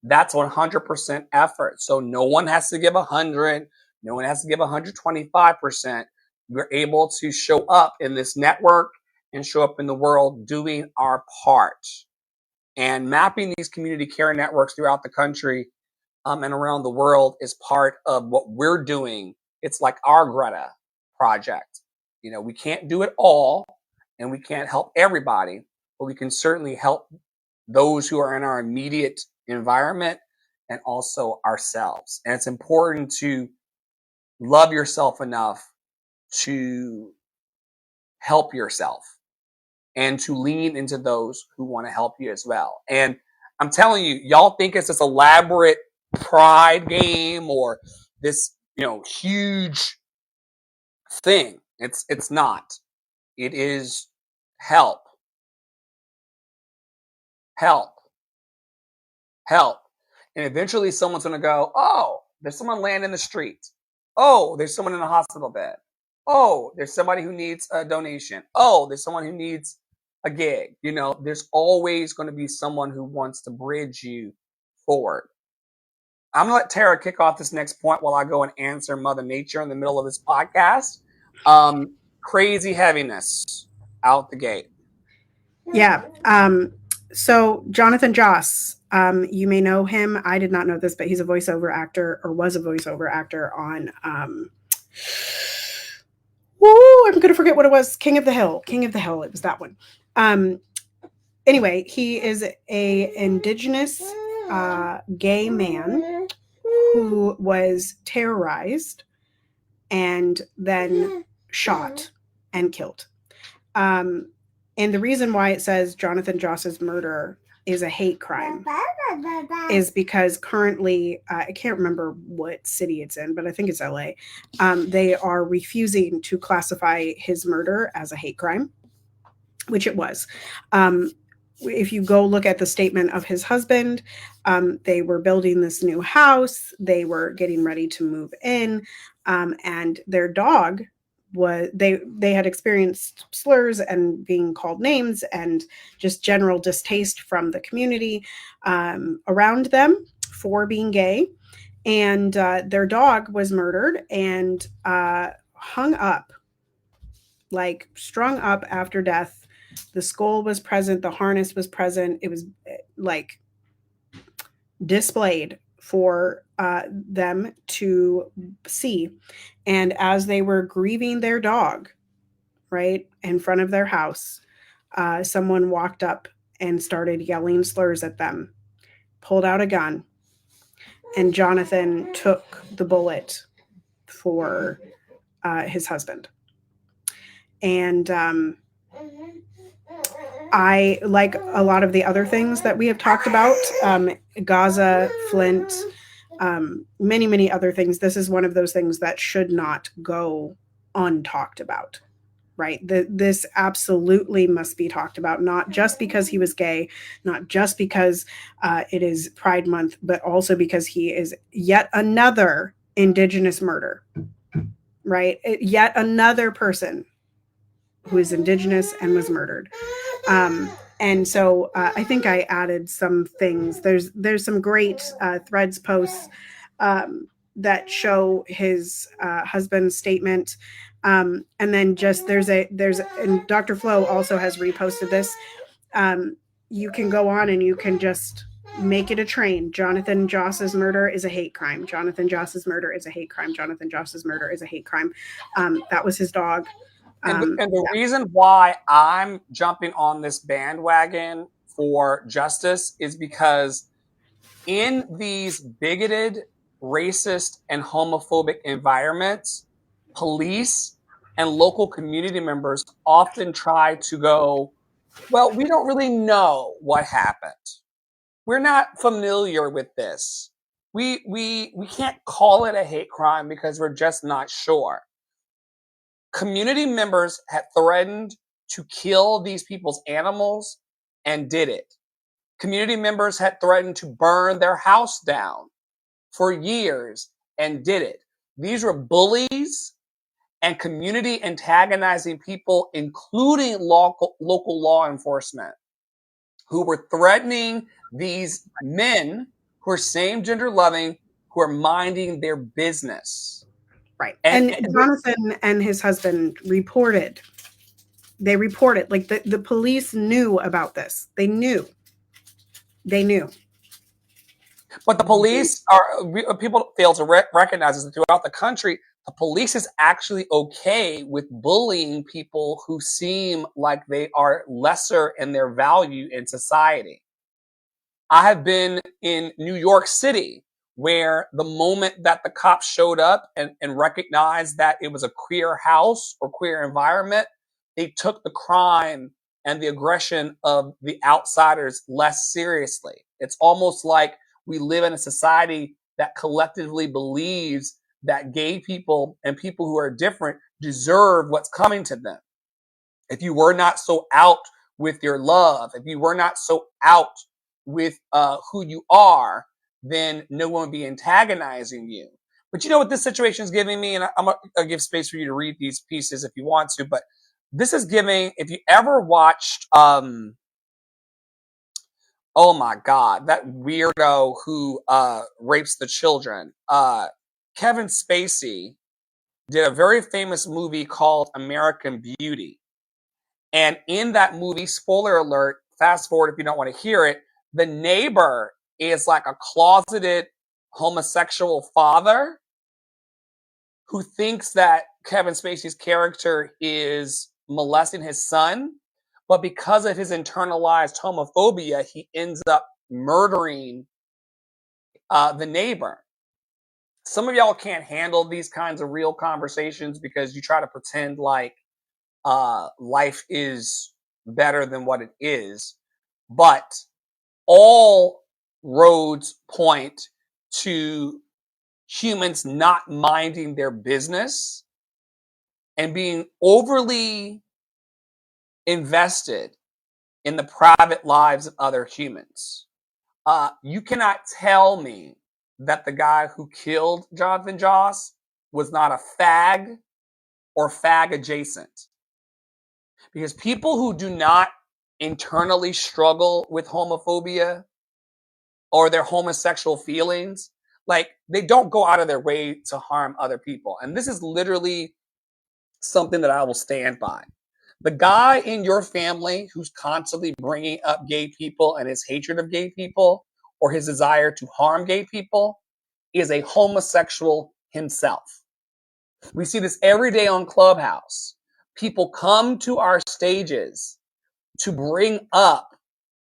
that's 100% effort. So no one has to give 100. No one has to give 125%. We're able to show up in this network and show up in the world doing our part. And mapping these community care networks throughout the country and around the world is part of what we're doing. It's like our Greta project. You know, we can't do it all and we can't help everybody, but we can certainly help those who are in our immediate environment and also ourselves. And it's important to love yourself enough to help yourself and to lean into those who want to help you as well. And I'm telling you, y'all think it's this elaborate pride game or this, you know, huge thing. It's not. It is help. Help. Help. And eventually someone's going to go, oh, there's someone laying in the street. Oh, there's someone in a hospital bed. Oh, there's somebody who needs a donation. Oh, there's someone who needs a gig. You know, there's always going to be someone who wants to bridge you forward. I'm going to let Tara kick off this next point while I go and answer Mother Nature in the middle of this podcast. Crazy heaviness out the gate. Yeah. So Jonathan Joss, you may know him. I did not know this, but he's a voiceover actor, or was a voiceover actor on I'm gonna forget what it was. King of the Hill. It was that one. Anyway, he is a indigenous gay man who was terrorized and then shot and killed. And the reason why it says Jonathan Joss's murder is a hate crime is because currently, I can't remember what city it's in, but I think it's LA. They are refusing to classify his murder as a hate crime, which it was. If you go look at the statement of his husband, they were building this new house. They were getting ready to move in, and their dog was they had experienced slurs and being called names and just general distaste from the community around them for being gay. And their dog was murdered and hung up, like strung up after death The skull was present, the harness was present. It was like displayed for them to see. And as they were grieving their dog, right, in front of their house, someone walked up and started yelling slurs at them, pulled out a gun, and Jonathan took the bullet for his husband. And I, like a lot of the other things that we have talked about, Gaza, Flint, many, many other things, this is one of those things that should not go untalked about, right? This absolutely must be talked about, not just because he was gay, not just because it is Pride Month, but also because he is yet another Indigenous murder, right? Yet another person who is Indigenous and was murdered. And so I think I added some things. There's some great threads posts that show his husband's statement. And then just and Dr. Flo also has reposted this. You can go on and you can just make it a train. Jonathan Joss's murder is a hate crime. Jonathan Joss's murder is a hate crime. Jonathan Joss's murder is a hate crime. That was his dog. And the reason why I'm jumping on this bandwagon for justice is because in these bigoted, racist, and homophobic environments, police and local community members often try to go, well, we don't really know what happened. We're not familiar with this. We can't call it a hate crime because we're just not sure. Community members had threatened to kill these people's animals and did it. Community members had threatened to burn their house down for years and did it. These were bullies and community antagonizing people, including local law enforcement, who were threatening these men who are same gender loving, who are minding their business. Right. And Jonathan and his husband reported. They reported, like the police knew about this. They knew. But the police people fail to recognize this throughout the country. The police is actually okay with bullying people who seem like they are lesser in their value in society. I have been in New York City, where the moment that the cops showed up and recognized that it was a queer house or queer environment, they took the crime and the aggression of the outsiders less seriously. It's almost like we live in a society that collectively believes that gay people and people who are different deserve what's coming to them. If you were not so out with your love, if you were not so out with who you are, then no one would be antagonizing you. But you know what this situation is giving me? And I'm going to give space for you to read these pieces if you want to. But this is giving, if you ever watched, oh my God, that weirdo who rapes the children. Kevin Spacey did a very famous movie called American Beauty. And in that movie, spoiler alert, fast forward if you don't want to hear it, the neighbor is like a closeted homosexual father who thinks that Kevin Spacey's character is molesting his son, but because of his internalized homophobia, he ends up murdering the neighbor. Some of y'all can't handle these kinds of real conversations because you try to pretend like life is better than what it is, but all roads point to humans not minding their business and being overly invested in the private lives of other humans. You cannot tell me that the guy who killed Jonathan Joss was not a fag or fag adjacent. Because people who do not internally struggle with homophobia or their homosexual feelings, like they don't go out of their way to harm other people. And this is literally something that I will stand by. The guy in your family who's constantly bringing up gay people and his hatred of gay people or his desire to harm gay people is a homosexual himself. We see this every day on Clubhouse. People come to our stages to bring up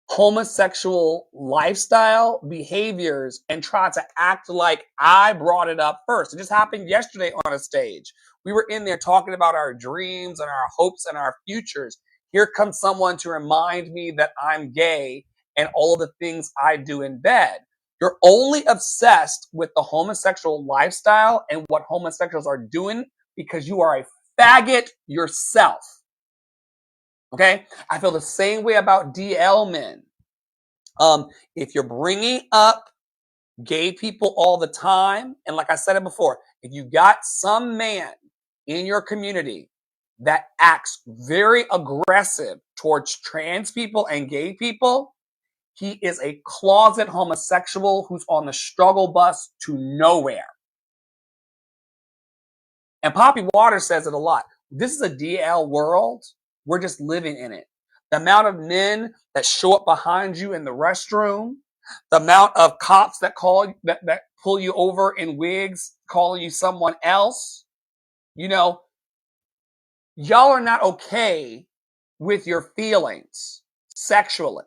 homosexual lifestyle behaviors and try to act like I brought it up first. It just happened yesterday on a stage. We were in there talking about our dreams and our hopes and our futures. Here comes someone to remind me that I'm gay and all of the things I do in bed. You're only obsessed with the homosexual lifestyle and what homosexuals are doing because you are a faggot yourself. Okay? I feel the same way about DL men. If you're bringing up gay people all the time, and like I said it before, if you got some man in your community that acts very aggressive towards trans people and gay people, he is a closet homosexual who's on the struggle bus to nowhere. And Poppy Waters says it a lot. This is a DL world. We're just living in it. The amount of men that show up behind you in the restroom, the amount of cops that that pull you over in wigs, calling you someone else, you know, y'all are not okay with your feelings sexually.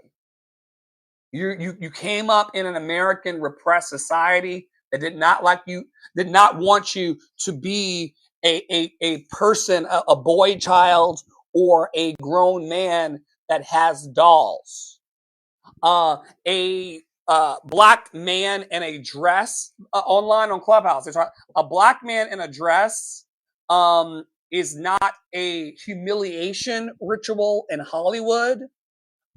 You came up in an American repressed society that did not want you to be a person, a boy child, or a grown man that has dolls. A black man in a dress online on Clubhouse. A black man in a dress is not a humiliation ritual in Hollywood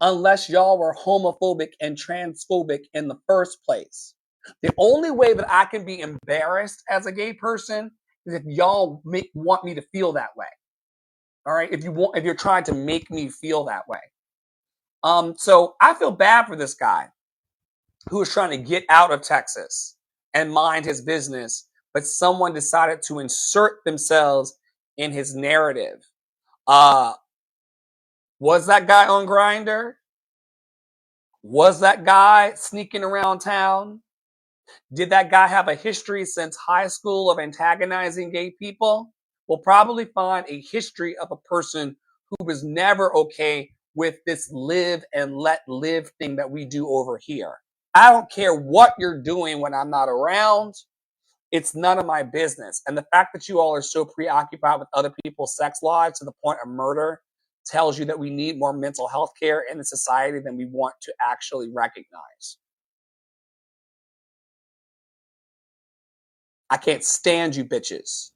unless y'all were homophobic and transphobic in the first place. The only way that I can be embarrassed as a gay person is if y'all want me to feel that way. All right, if you're trying to make me feel that way. So I feel bad for this guy who is trying to get out of Texas and mind his business, but someone decided to insert themselves in his narrative. Was that guy on Grindr? Was that guy sneaking around town? Did that guy have a history since high school of antagonizing gay people? We'll probably find a history of a person who was never okay with this live and let live thing that we do over here. I don't care what you're doing when I'm not around. It's none of my business. And the fact that you all are so preoccupied with other people's sex lives to the point of murder tells you that we need more mental health care in the society than we want to actually recognize. I can't stand you bitches.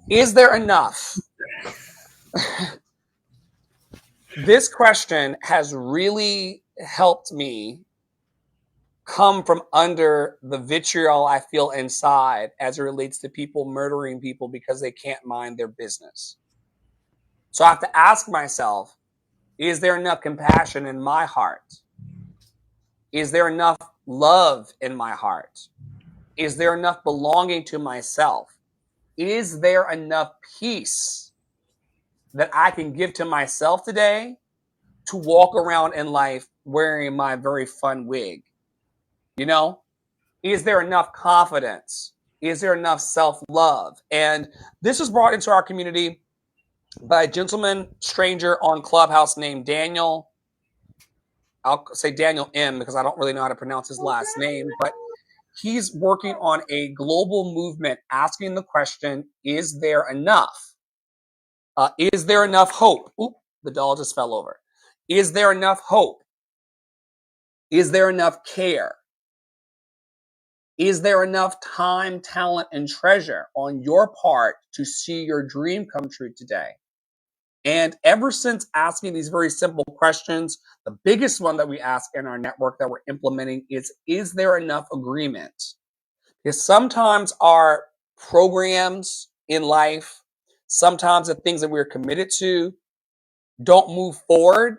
Is there enough? This question has really helped me come from under the vitriol I feel inside as it relates to people murdering people because they can't mind their business. So I have to ask myself, is there enough compassion in my heart? Is there enough love in my heart? Is there enough belonging to myself? Is there enough peace that I can give to myself today to walk around in life wearing my very fun wig? You know, is there enough confidence? Is there enough self-love? And this was brought into our community by a gentleman stranger on Clubhouse named Daniel. I'll say Daniel M because I don't really know how to pronounce his last name, but he's working on a global movement asking the question, is there enough? Is there enough hope? Oop, the doll just fell over. Is there enough hope? Is there enough care? Is there enough time, talent, and treasure on your part to see your dream come true today? And ever since asking these very simple questions, the biggest one that we ask in our network that we're implementing is there enough agreement? Because sometimes our programs in life, sometimes the things that we're committed to don't move forward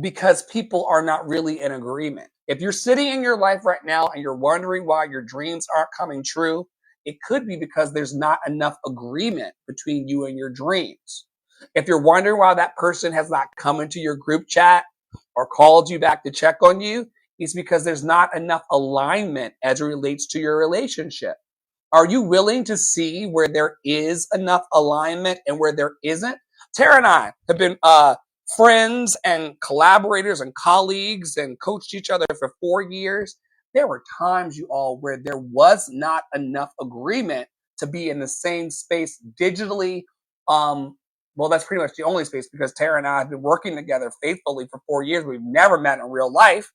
because people are not really in agreement. If you're sitting in your life right now and you're wondering why your dreams aren't coming true, it could be because there's not enough agreement between you and your dreams. If you're wondering why that person has not come into your group chat or called you back to check on you, it's because there's not enough alignment as it relates to your relationship. Are you willing to see where there is enough alignment and where there isn't? Tara and I have been friends and collaborators and colleagues and coached each other for 4 years. There were times, you all, where there was not enough agreement to be in the same space digitally. Well, that's pretty much the only space, because Tara and I have been working together faithfully for 4 years. We've never met in real life.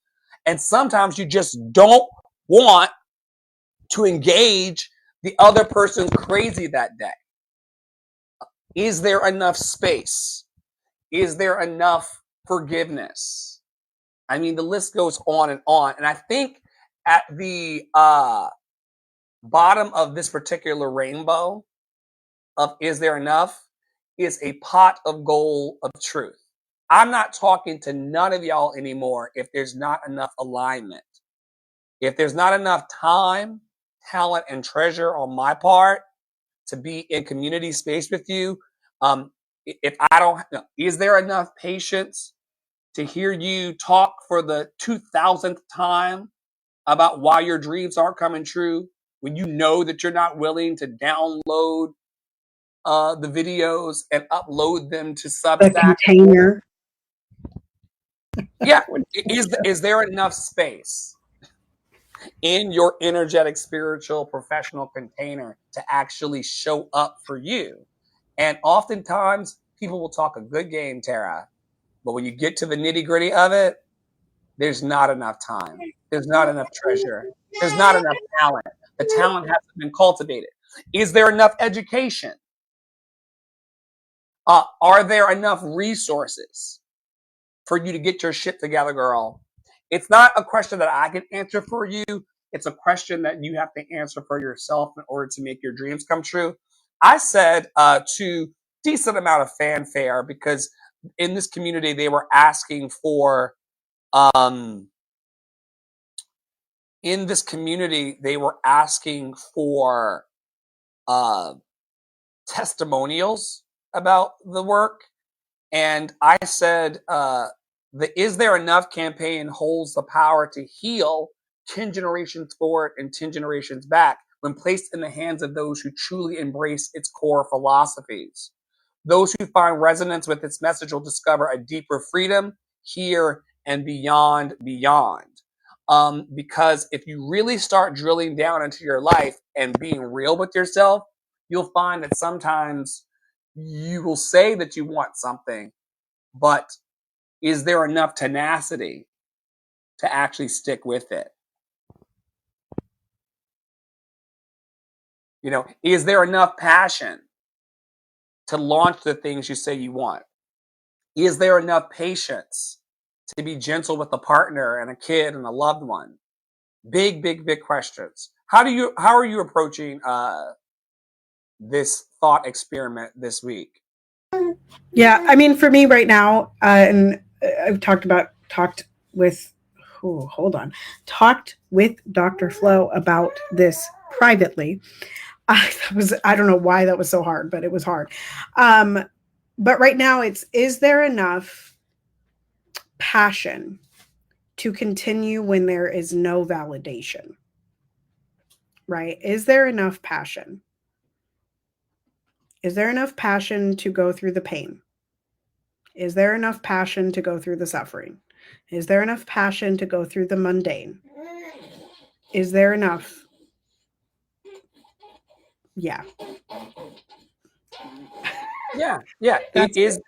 And sometimes you just don't want to engage the other person's crazy that day. Is there enough space? Is there enough forgiveness? I mean, the list goes on and on. And I think at the bottom of this particular rainbow of is there enough is a pot of gold of truth. I'm not talking to none of y'all anymore if there's not enough alignment. If there's not enough time, talent, and treasure on my part to be in community space with you, if I don't, is there enough patience to hear you talk for the 2000th time about why your dreams aren't coming true when you know that you're not willing to download the videos and upload them to Substack? The container. Yeah. Is there enough space in your energetic, spiritual, professional container to actually show up for you? And oftentimes people will talk a good game, Tara, but when you get to the nitty gritty of it, there's not enough time. There's not enough treasure. There's not enough talent. The talent hasn't been cultivated. Is there enough education? Are there enough resources for you to get your shit together, girl? It's not a question that I can answer for you. It's a question that you have to answer for yourself in order to make your dreams come true. I said to decent amount of fanfare, because in this community they were asking for testimonials about the work. And I said, the Is There Enough campaign holds the power to heal 10 generations forward and 10 generations back when placed in the hands of those who truly embrace its core philosophies. Those who find resonance with its message will discover a deeper freedom here and beyond. Because if you really start drilling down into your life and being real with yourself, you'll find that sometimes you will say that you want something, but is there enough tenacity to actually stick with it? You know, is there enough passion to launch the things you say you want? Is there enough patience to be gentle with a partner and a kid and a loved one? Big questions. How are you approaching this thought experiment this week? Yeah, I mean, for me right now, and I've talked with Dr. Flo about this privately. I don't know why that was so hard, but it was hard. But right now is there enough passion to continue when there is no validation? Right? Is there enough passion? Is there enough passion to go through the pain? Is there enough passion to go through the suffering? Is there enough passion to go through the mundane? Is there enough? Yeah. Yeah. It is.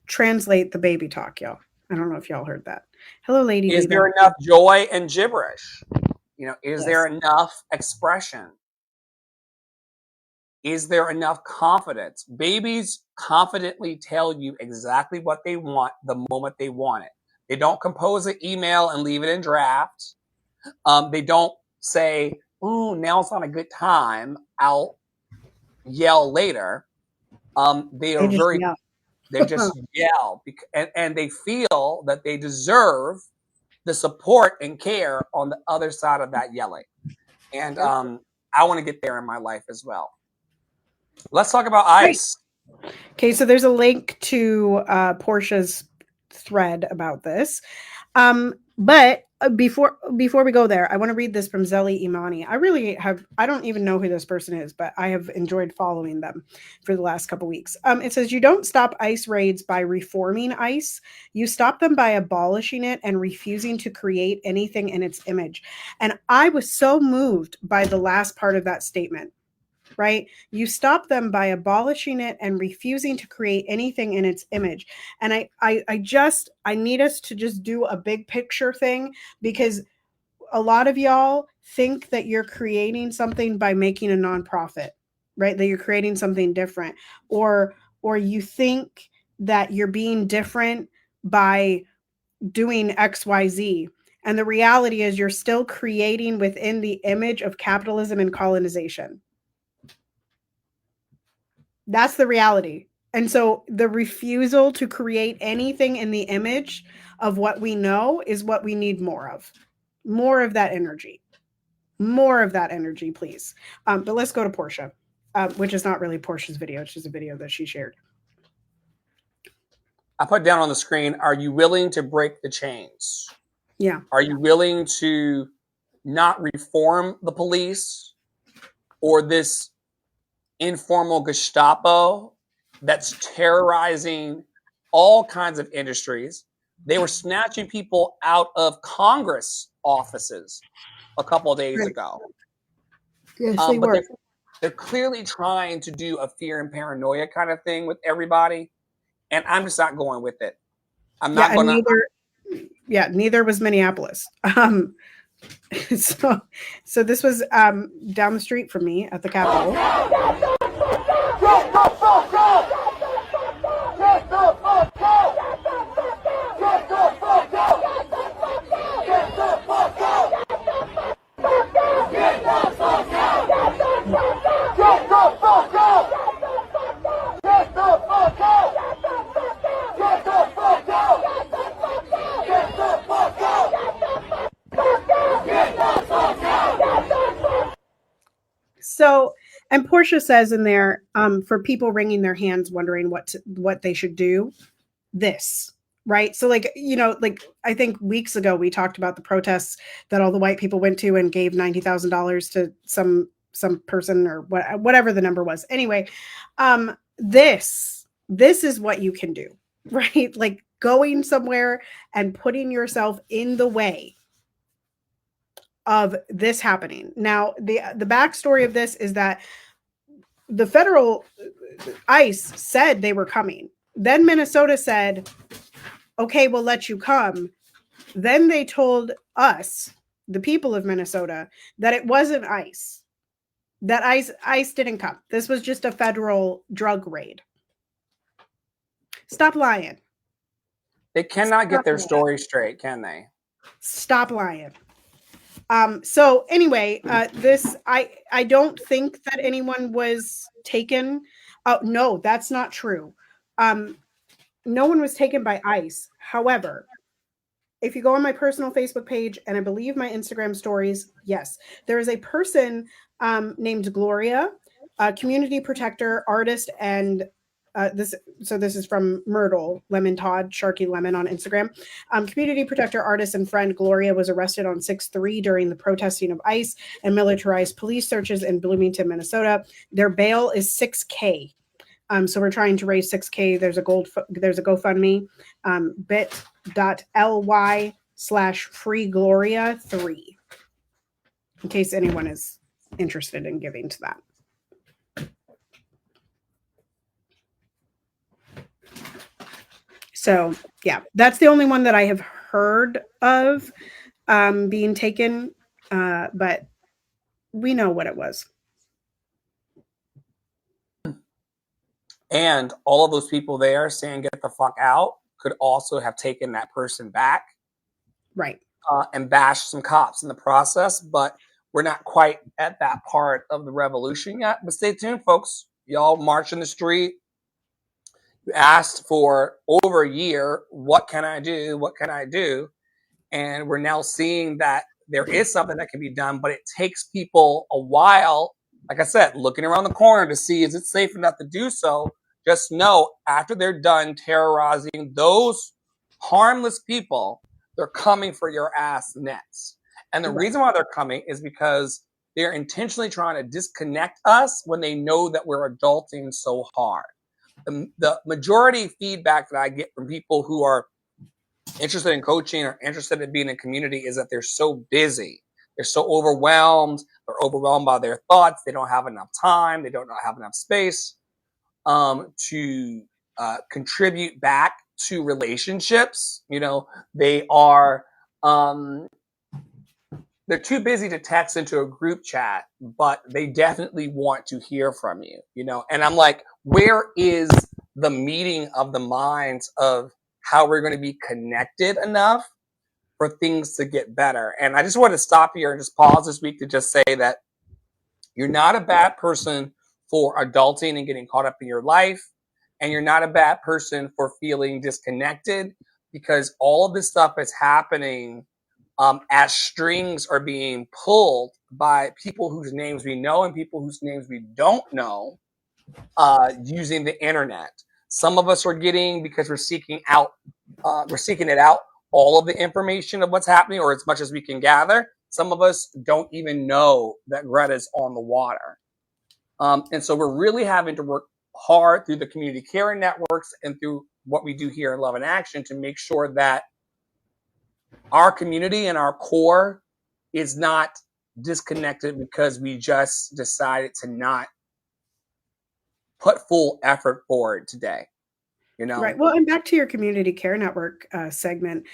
Translate the baby talk, y'all. I don't know if y'all heard that. Hello, lady. Is there enough joy and gibberish? You know, is Yes. there enough expression? Is there enough confidence? Babies confidently tell you exactly what they want the moment they want it. They don't compose an email and leave it in draft. They don't say, "Ooh, now's not a good time. I'll yell later." They just yell, and they feel that they deserve the support and care on the other side of that yelling. And I want to get there in my life as well. Let's talk about ICE. Okay, so there's a link to Portia's thread about this. But before we go there, I want to read this from Zelly Imani. I don't even know who this person is, but I have enjoyed following them for the last couple weeks. It says, you don't stop ICE raids by reforming ICE. You stop them by abolishing it and refusing to create anything in its image. And I was so moved by the last part of that statement. Right? You stop them by abolishing it and refusing to create anything in its image. And I need us to just do a big picture thing, because a lot of y'all think that you're creating something by making a nonprofit, right? That you're creating something different, or you think that you're being different by doing XYZ. And the reality is you're still creating within the image of capitalism and colonization. That's the reality. And so the refusal to create anything in the image of what we know is what we need more of. More of that energy. More of that energy, please. But let's go to Portia, which is not really Portia's video. It's just a video that she shared. I put down on the screen, are you willing to break the chains? Yeah. Are you willing to not reform the police or this informal Gestapo that's terrorizing all kinds of industries? They were snatching people out of Congress offices a couple of days ago. Yes, they were. They're clearly trying to do a fear and paranoia kind of thing with everybody, and I'm just not going with it. I'm not going to. Neither was Minneapolis. So this was down the street from me at the Capitol. So, and Portia says in there, for people wringing their hands, wondering what they should do, this, right? So like, I think weeks ago, we talked about the protests that all the white people went to and gave $90,000 to some person or whatever the number was. Anyway, this is what you can do, right? Like going somewhere and putting yourself in the way of this happening. Now, the backstory of this is that the federal ICE said they were coming. Then Minnesota said, okay, we'll let you come. Then they told us, the people of Minnesota, that it wasn't ICE. That ICE didn't come. This was just a federal drug raid. Stop lying. They cannot get their story straight, can they? Stop lying. So anyway, this, I don't think that anyone was taken. Oh, no, that's not true. No one was taken by ICE. However, if you go on my personal Facebook page and I believe my Instagram stories, yes, there is a person named Gloria, a community protector, artist, and this is from Myrtle Lemon Todd, Sharky Lemon on Instagram. Community protector, artist, and friend Gloria was arrested on 6/3 during the protesting of ICE and militarized police searches in Bloomington, Minnesota. Their bail is $6,000. So we're trying to raise $6,000. There's a GoFundMe, bit.ly/freegloria3, in case anyone is interested in giving to that. So yeah, that's the only one that I have heard of being taken, but we know what it was. And all of those people there saying get the fuck out could also have taken that person back. Right. And bashed some cops in the process, but we're not quite at that part of the revolution yet. But stay tuned, folks. Y'all march in the street. You asked for over a year, what can I do? What can I do? And we're now seeing that there is something that can be done, but it takes people a while. Like I said, looking around the corner to see, is it safe enough to do so? Just know after they're done terrorizing those harmless people, they're coming for your ass next. And the reason why they're coming is because they're intentionally trying to disconnect us when they know that we're adulting so hard. The majority feedback that I get from people who are interested in coaching or interested in being in community is that they're so busy. They're so overwhelmed. They're overwhelmed by their thoughts. They don't have enough time. They don't have enough space to contribute back to relationships. You know, they are they're too busy to text into a group chat, but they definitely want to hear from you. You know, and I'm like, where is the meeting of the minds of how we're going to be connected enough for things to get better? And I just want to stop here and just pause this week to just say that you're not a bad person for adulting and getting caught up in your life. And you're not a bad person for feeling disconnected, because all of this stuff is happening as strings are being pulled by people whose names we know and people whose names we don't know using the internet. Some of us are getting, because we're seeking it out, all of the information of what's happening, or as much as we can gather. Some of us don't even know that Greta's on the water. And so we're really having to work hard through the community caring networks and through what we do here in Love in Action to make sure that our community and our core is not disconnected because we just decided to not put full effort forward today. You know? Right. Well, and back to your community care network segment.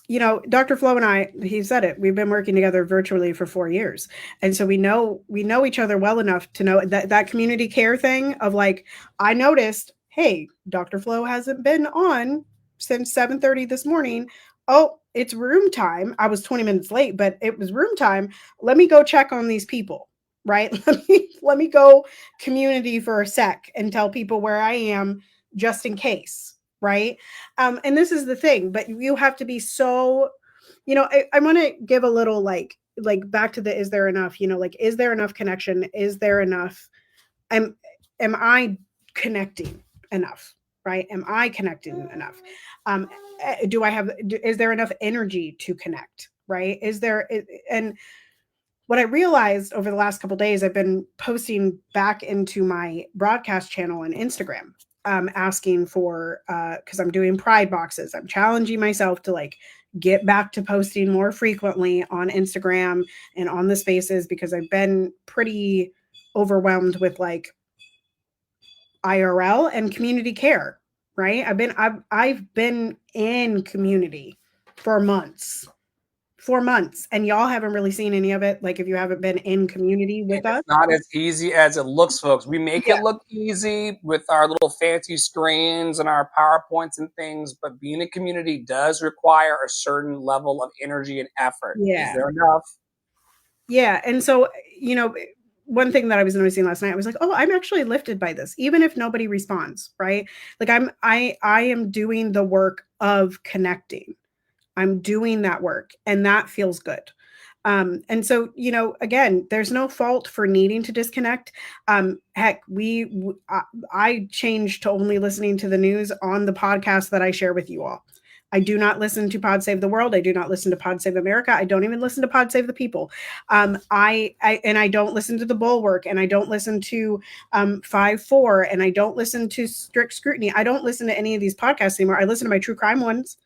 You know, Dr. Flo and I, he said it, we've been working together virtually for 4 years. And so we know each other well enough to know that community care thing of like, I noticed, hey, Dr. Flo hasn't been on since 7:30 this morning. Oh, it's room time. I was 20 minutes late, but it was room time. Let me go check on these people, right? Let me go community for a sec and tell people where I am just in case. Right. And this is the thing, but you have to be so, you know, I want to give a little like back to the, is there enough, you know, like, is there enough connection? Is there enough? Am I connecting enough? Right. Am I connecting enough? Is there enough energy to connect? Right. And what I realized over the last couple of days, I've been posting back into my broadcast channel on Instagram, asking for, because I'm doing pride boxes. I'm challenging myself to like get back to posting more frequently on Instagram and on the spaces, because I've been pretty overwhelmed with like IRL and community care. Right. I've been in community for months. 4 months, and y'all haven't really seen any of it. Like, if you haven't been in community with us, it's not as easy as it looks, folks. We make it look easy with our little fancy screens and our PowerPoints and things, but being in community does require a certain level of energy and effort. Yeah. Is there enough? Yeah. And so, you know, one thing that I was noticing last night, I was like, oh, I'm actually lifted by this, even if nobody responds, right? Like I am doing the work of connecting. I'm doing that work, and that feels good. And so, you know, again, there's no fault for needing to disconnect. Heck, I changed to only listening to the news on the podcast that I share with you all. I do not listen to Pod Save the World. I do not listen to Pod Save America. I don't even listen to Pod Save the People. I don't listen to The Bulwark, and I don't listen to 5-4, and I don't listen to Strict Scrutiny. I don't listen to any of these podcasts anymore. I listen to my true crime ones,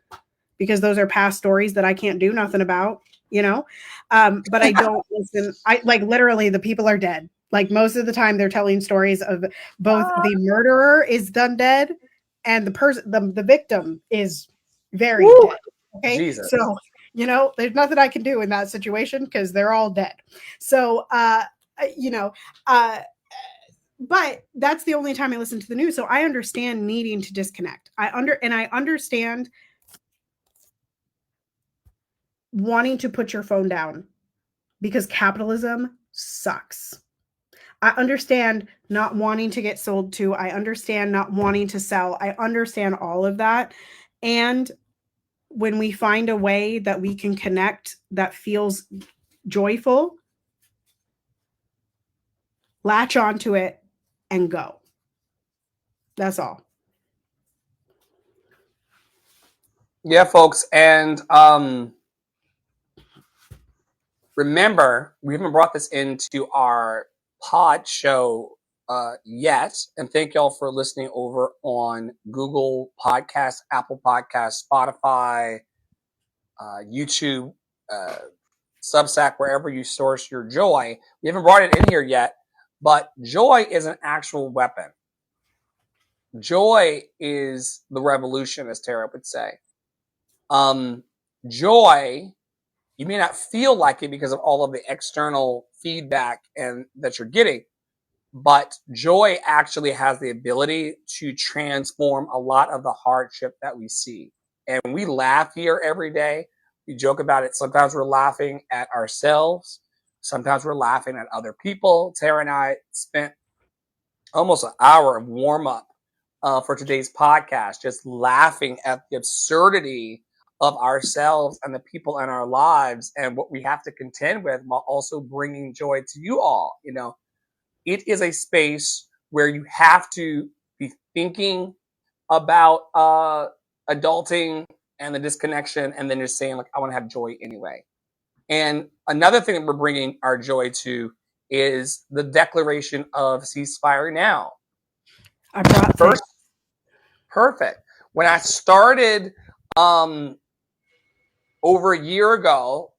because those are past stories that I can't do nothing about, you know? But I don't listen. I like, literally, the people are dead. Like, most of the time they're telling stories of both the murderer is done dead and the victim is very dead. Okay. Jesus. So, you know, there's nothing I can do in that situation because they're all dead. So, you know, but that's the only time I listen to the news. So I understand needing to disconnect. I understand wanting to put your phone down because capitalism sucks. I understand not wanting to get sold to. I understand not wanting to sell. I understand all of that. And when we find a way that we can connect that feels joyful, latch onto it and go. That's all. Yeah, folks. And remember, we haven't brought this into our pod show yet. And thank y'all for listening over on Google Podcasts, Apple Podcasts, Spotify, YouTube, Substack, wherever you source your joy. We haven't brought it in here yet, but joy is an actual weapon. Joy is the revolution, as Tara would say. Joy, you may not feel like it because of all of the external feedback and that you're getting, but joy actually has the ability to transform a lot of the hardship that we see. And we laugh here every day. We joke about it. Sometimes we're laughing at ourselves. Sometimes we're laughing at other people. Tara and I spent almost an hour of warm up for today's podcast, just laughing at the absurdity of ourselves and the people in our lives and what we have to contend with, while also bringing joy to you all. You know, it is a space where you have to be thinking about adulting and the disconnection, and then just saying, like, I want to have joy anyway. And another thing that we're bringing our joy to is the declaration of ceasefire now. I brought First, perfect. When I started over a year ago,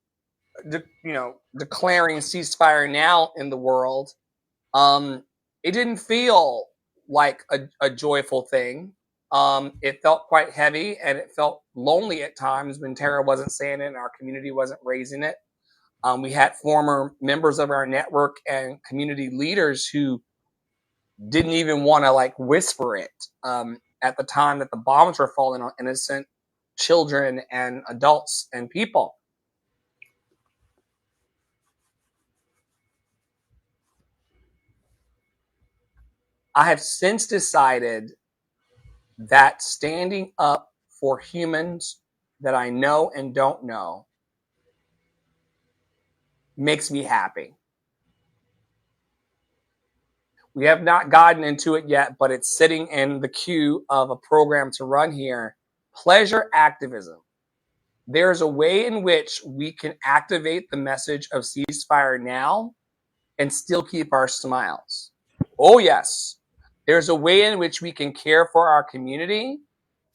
declaring ceasefire now in the world, it didn't feel like a joyful thing. It felt quite heavy, and it felt lonely at times when Tara wasn't saying it and our community wasn't raising it. We had former members of our network and community leaders who didn't even want to like whisper it at the time that the bombs were falling on innocent children and adults and people. I have since decided that standing up for humans that I know and don't know makes me happy. We have not gotten into it yet, but it's sitting in the queue of a program to run here. Pleasure activism. There's a way in which we can activate the message of ceasefire now and still keep our smiles. Oh, yes. There's a way in which we can care for our community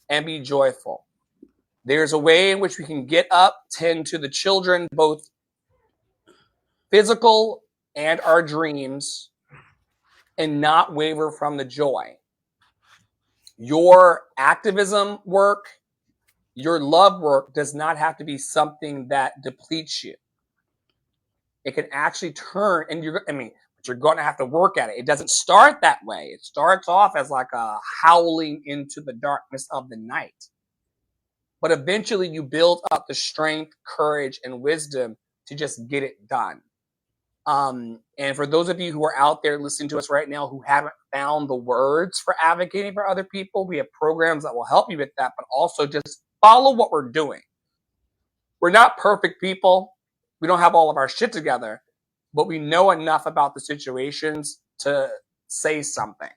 and be joyful. There's a way in which we can get up, tend to the children, both physical and our dreams, and not waver from the joy. Your activism work, your love work does not have to be something that depletes you. It can actually turn, and but you're going to have to work at it. It doesn't start that way. It starts off as like a howling into the darkness of the night. But eventually you build up the strength, courage, and wisdom to just get it done. And for those of you who are out there listening to us right now who haven't found the words for advocating for other people, we have programs that will help you with that, but also just follow what we're doing. We're not perfect people. We don't have all of our shit together, but we know enough about the situations to say something.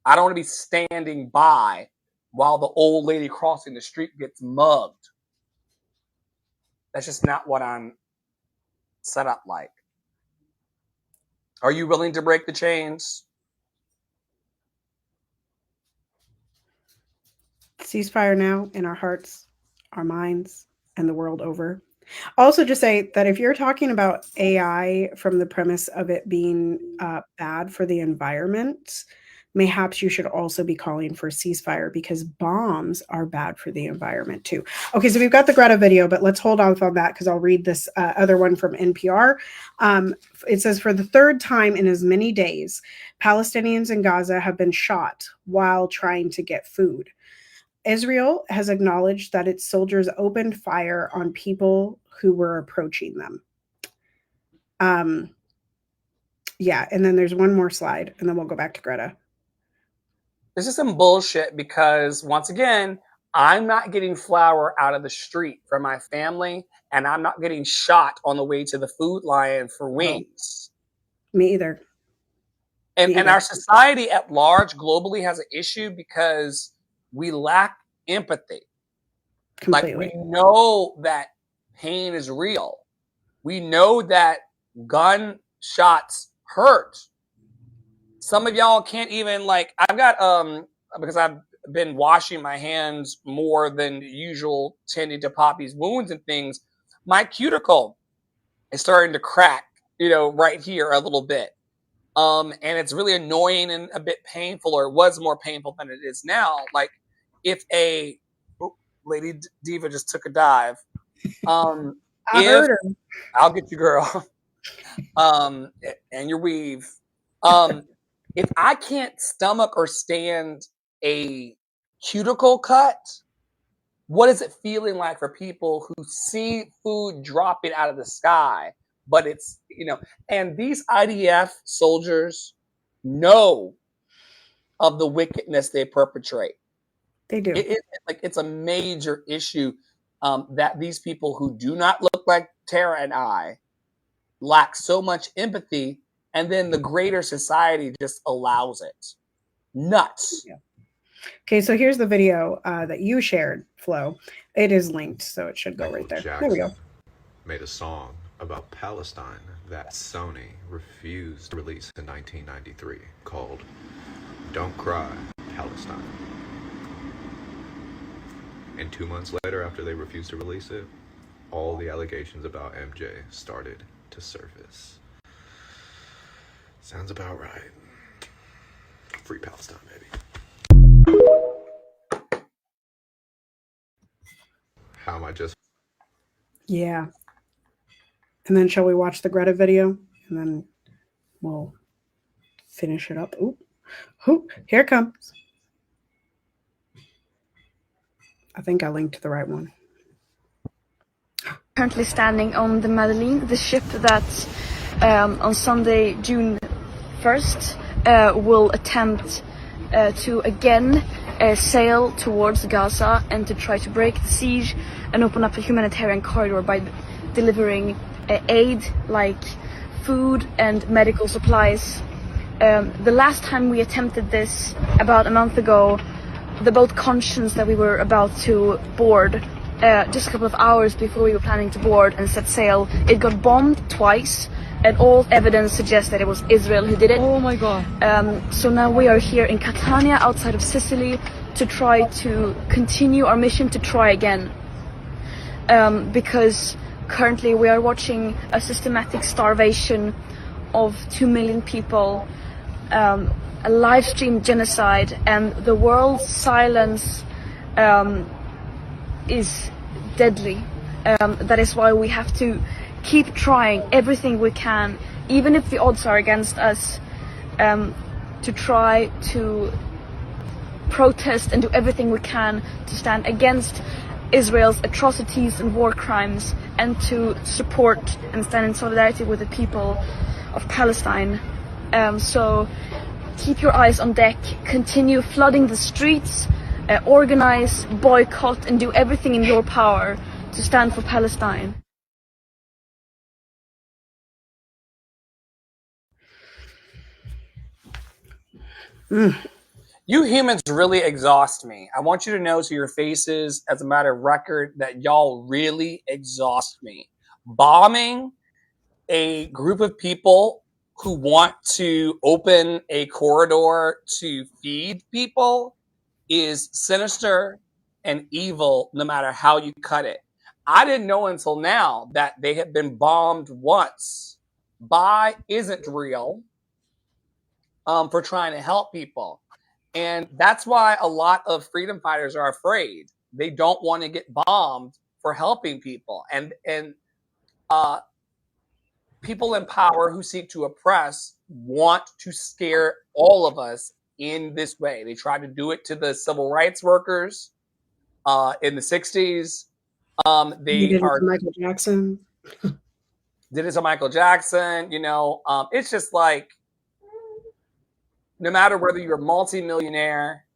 I don't want to be standing by while the old lady crossing the street gets mugged. That's just not what I'm set up like. Are you willing to break the chains? Ceasefire now in our hearts, our minds, and the world over. Also, just say that if you're talking about AI from the premise of it being bad for the environment, mayhaps you should also be calling for ceasefire, because bombs are bad for the environment too. Okay, so we've got the Greta video, but let's hold off on that because I'll read this other one from NPR. It says, for the third time in as many days, Palestinians in Gaza have been shot while trying to get food. Israel has acknowledged that its soldiers opened fire on people who were approaching them. Yeah, and then there's one more slide, and then we'll go back to Greta. This is some bullshit because, once again, I'm not getting flour out of the street for my family, and I'm not getting shot on the way to the Food Lion for wings. Me either. And our society at large globally has an issue because we lack empathy. Completely. Like, we know that pain is real. We know that gunshots hurt. Some of y'all can't even, like, I've got because I've been washing my hands more than usual, tending to Poppy's wounds and things. My cuticle is starting to crack, right here a little bit. And it's really annoying and a bit painful, or it was more painful than it is now. Like, if Lady Diva just took a dive. I heard her. I'll get you, girl. And your weave. If I can't stomach or stand a cuticle cut, what is it feeling like for people who see food dropping out of the sky? But it's, and these IDF soldiers know of the wickedness they perpetrate. They do. It's a major issue that these people who do not look like Tara and I lack so much empathy, and then the greater society just allows it. Nuts. Yeah. Okay, so here's the video that you shared, Flo. It is linked, so it should go right there. Jackson There we go. made a song about Palestine that Sony refused to release in 1993 called Don't Cry, Palestine. And 2 months later, after they refused to release it, all the allegations about MJ started to surface. Sounds about right. Free Palestine, baby. How am I just... Yeah. And then shall we watch the Greta video? And then we'll finish it up. Ooh, here it comes. I think I linked the right one. Currently standing on the Madeleine, the ship that on Sunday, June 1st, will attempt to again sail towards Gaza and to try to break the siege and open up a humanitarian corridor by delivering aid like food and medical supplies. The last time we attempted this, about a month ago, the boat Conscience that we were about to board, just a couple of hours before we were planning to board and set sail, it got bombed twice, and all evidence suggests that it was Israel who did it. Oh my god. So now we are here in Catania, outside of Sicily, to try to continue our mission to try again. Because currently we are watching a systematic starvation of 2 million people, a live stream genocide, and the world's silence is deadly. That is why we have to keep trying everything we can, even if the odds are against us, to try to protest and do everything we can to stand against Israel's atrocities and war crimes, and to support and stand in solidarity with the people of Palestine. So keep your eyes on deck, continue flooding the streets, organize, boycott, and do everything in your power to stand for Palestine. You humans really exhaust me. I want you to know to your faces, as a matter of record, that y'all really exhaust me. Bombing a group of people who want to open a corridor to feed people is sinister and evil, no matter how you cut it. I didn't know until now that they had been bombed once by Isn't Real for trying to help people. And that's why a lot of freedom fighters are afraid. They don't want to get bombed for helping people. And people in power who seek to oppress want to scare all of us in this way. They tried to do it to the civil rights workers in the 60s. They did it to Michael Jackson. Did it to Michael Jackson. It's just like, no matter whether you're a multimillionaire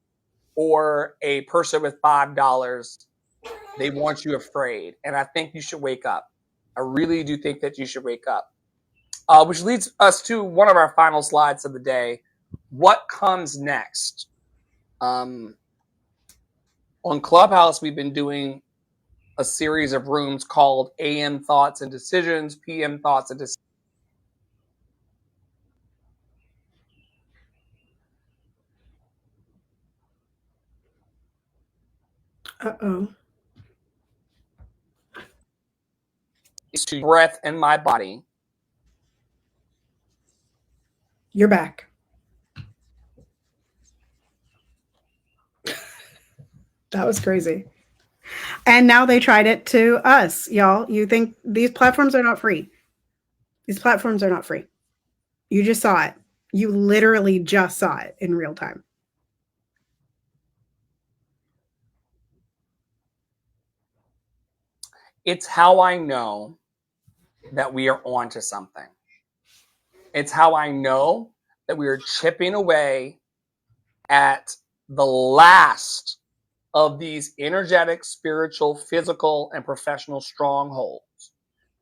or a person with $5, they want you afraid. And I think you should wake up. I really do think that you should wake up. Which leads us to one of our final slides of the day. What comes next? On Clubhouse, we've been doing a series of rooms called AM Thoughts and Decisions, PM Thoughts and Decisions. Uh-oh. To breath in my body. You're back. That was crazy. And now they tried it to us, y'all. You think these platforms are not free? These platforms are not free. You just saw it. You literally just saw it in real time. It's how I know that we are onto something. It's how I know that we are chipping away at the last of these energetic, spiritual, physical, and professional strongholds.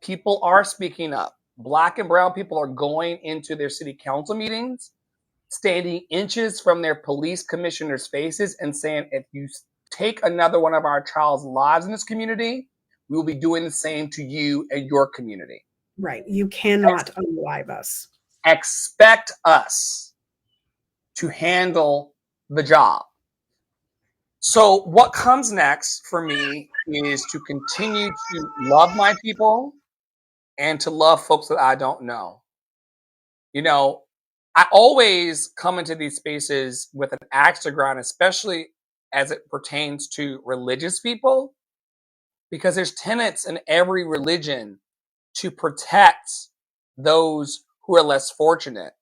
People are speaking up. Black and brown people are going into their city council meetings, standing inches from their police commissioners' faces and saying, if you take another one of our child's lives in this community, we will be doing the same to you and your community. Right. You cannot unalive us. Expect us to handle the job. So what comes next for me is to continue to love my people and to love folks that I don't know. You know, I always come into these spaces with an axe to grind, especially as it pertains to religious people, because there's tenets in every religion to protect those who are less fortunate,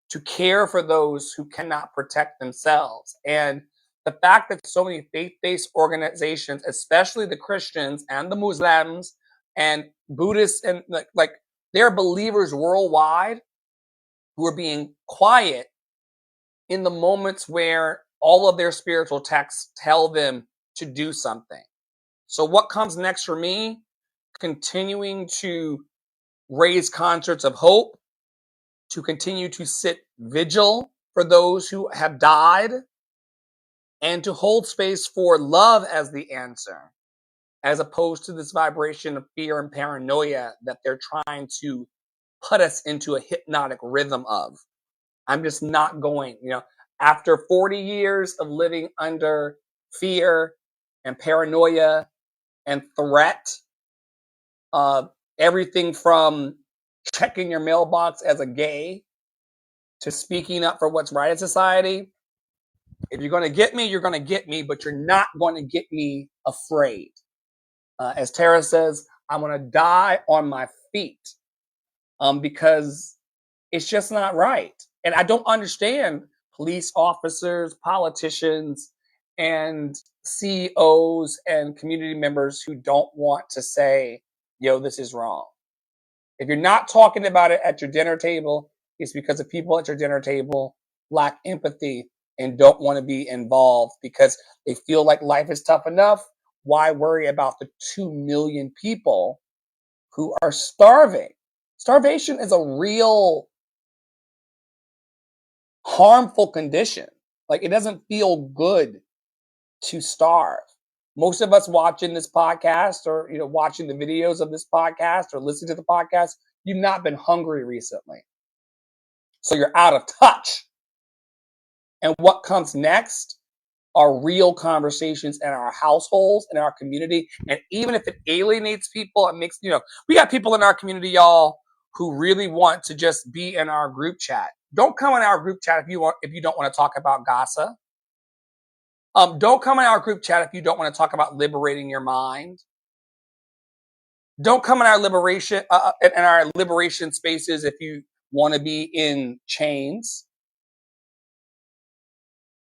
to care for those who cannot protect themselves. And the fact that so many faith-based organizations, especially the Christians and the Muslims and Buddhists, and like there are believers worldwide who are being quiet in the moments where all of their spiritual texts tell them to do something. So what comes next for me? Continuing to raise concerts of hope, to continue to sit vigil for those who have died, and to hold space for love as the answer, as opposed to this vibration of fear and paranoia that they're trying to put us into a hypnotic rhythm of. I'm just not going, after 40 years of living under fear and paranoia and threat, everything from checking your mailbox as a gay to speaking up for what's right in society. If you're going to get me, you're going to get me, but you're not going to get me afraid. As Tara says, I'm going to die on my feet because it's just not right. And I don't understand police officers, politicians, and CEOs and community members who don't want to say, yo, this is wrong. If you're not talking about it at your dinner table, it's because the people at your dinner table lack empathy and don't want to be involved because they feel like life is tough enough. Why worry about the 2 million people who are starving? Starvation is a real harmful condition. Like, it doesn't feel good to starve. Most of us watching this podcast or, watching the videos of this podcast or listening to the podcast, you've not been hungry recently. So you're out of touch. And what comes next are real conversations in our households, in our community. And even if it alienates people, it makes, we got people in our community, y'all, who really want to just be in our group chat. Don't come in our group chat if you don't want to talk about gossip. Don't come in our group chat if you don't want to talk about liberating your mind. Don't come in our liberation spaces if you want to be in chains.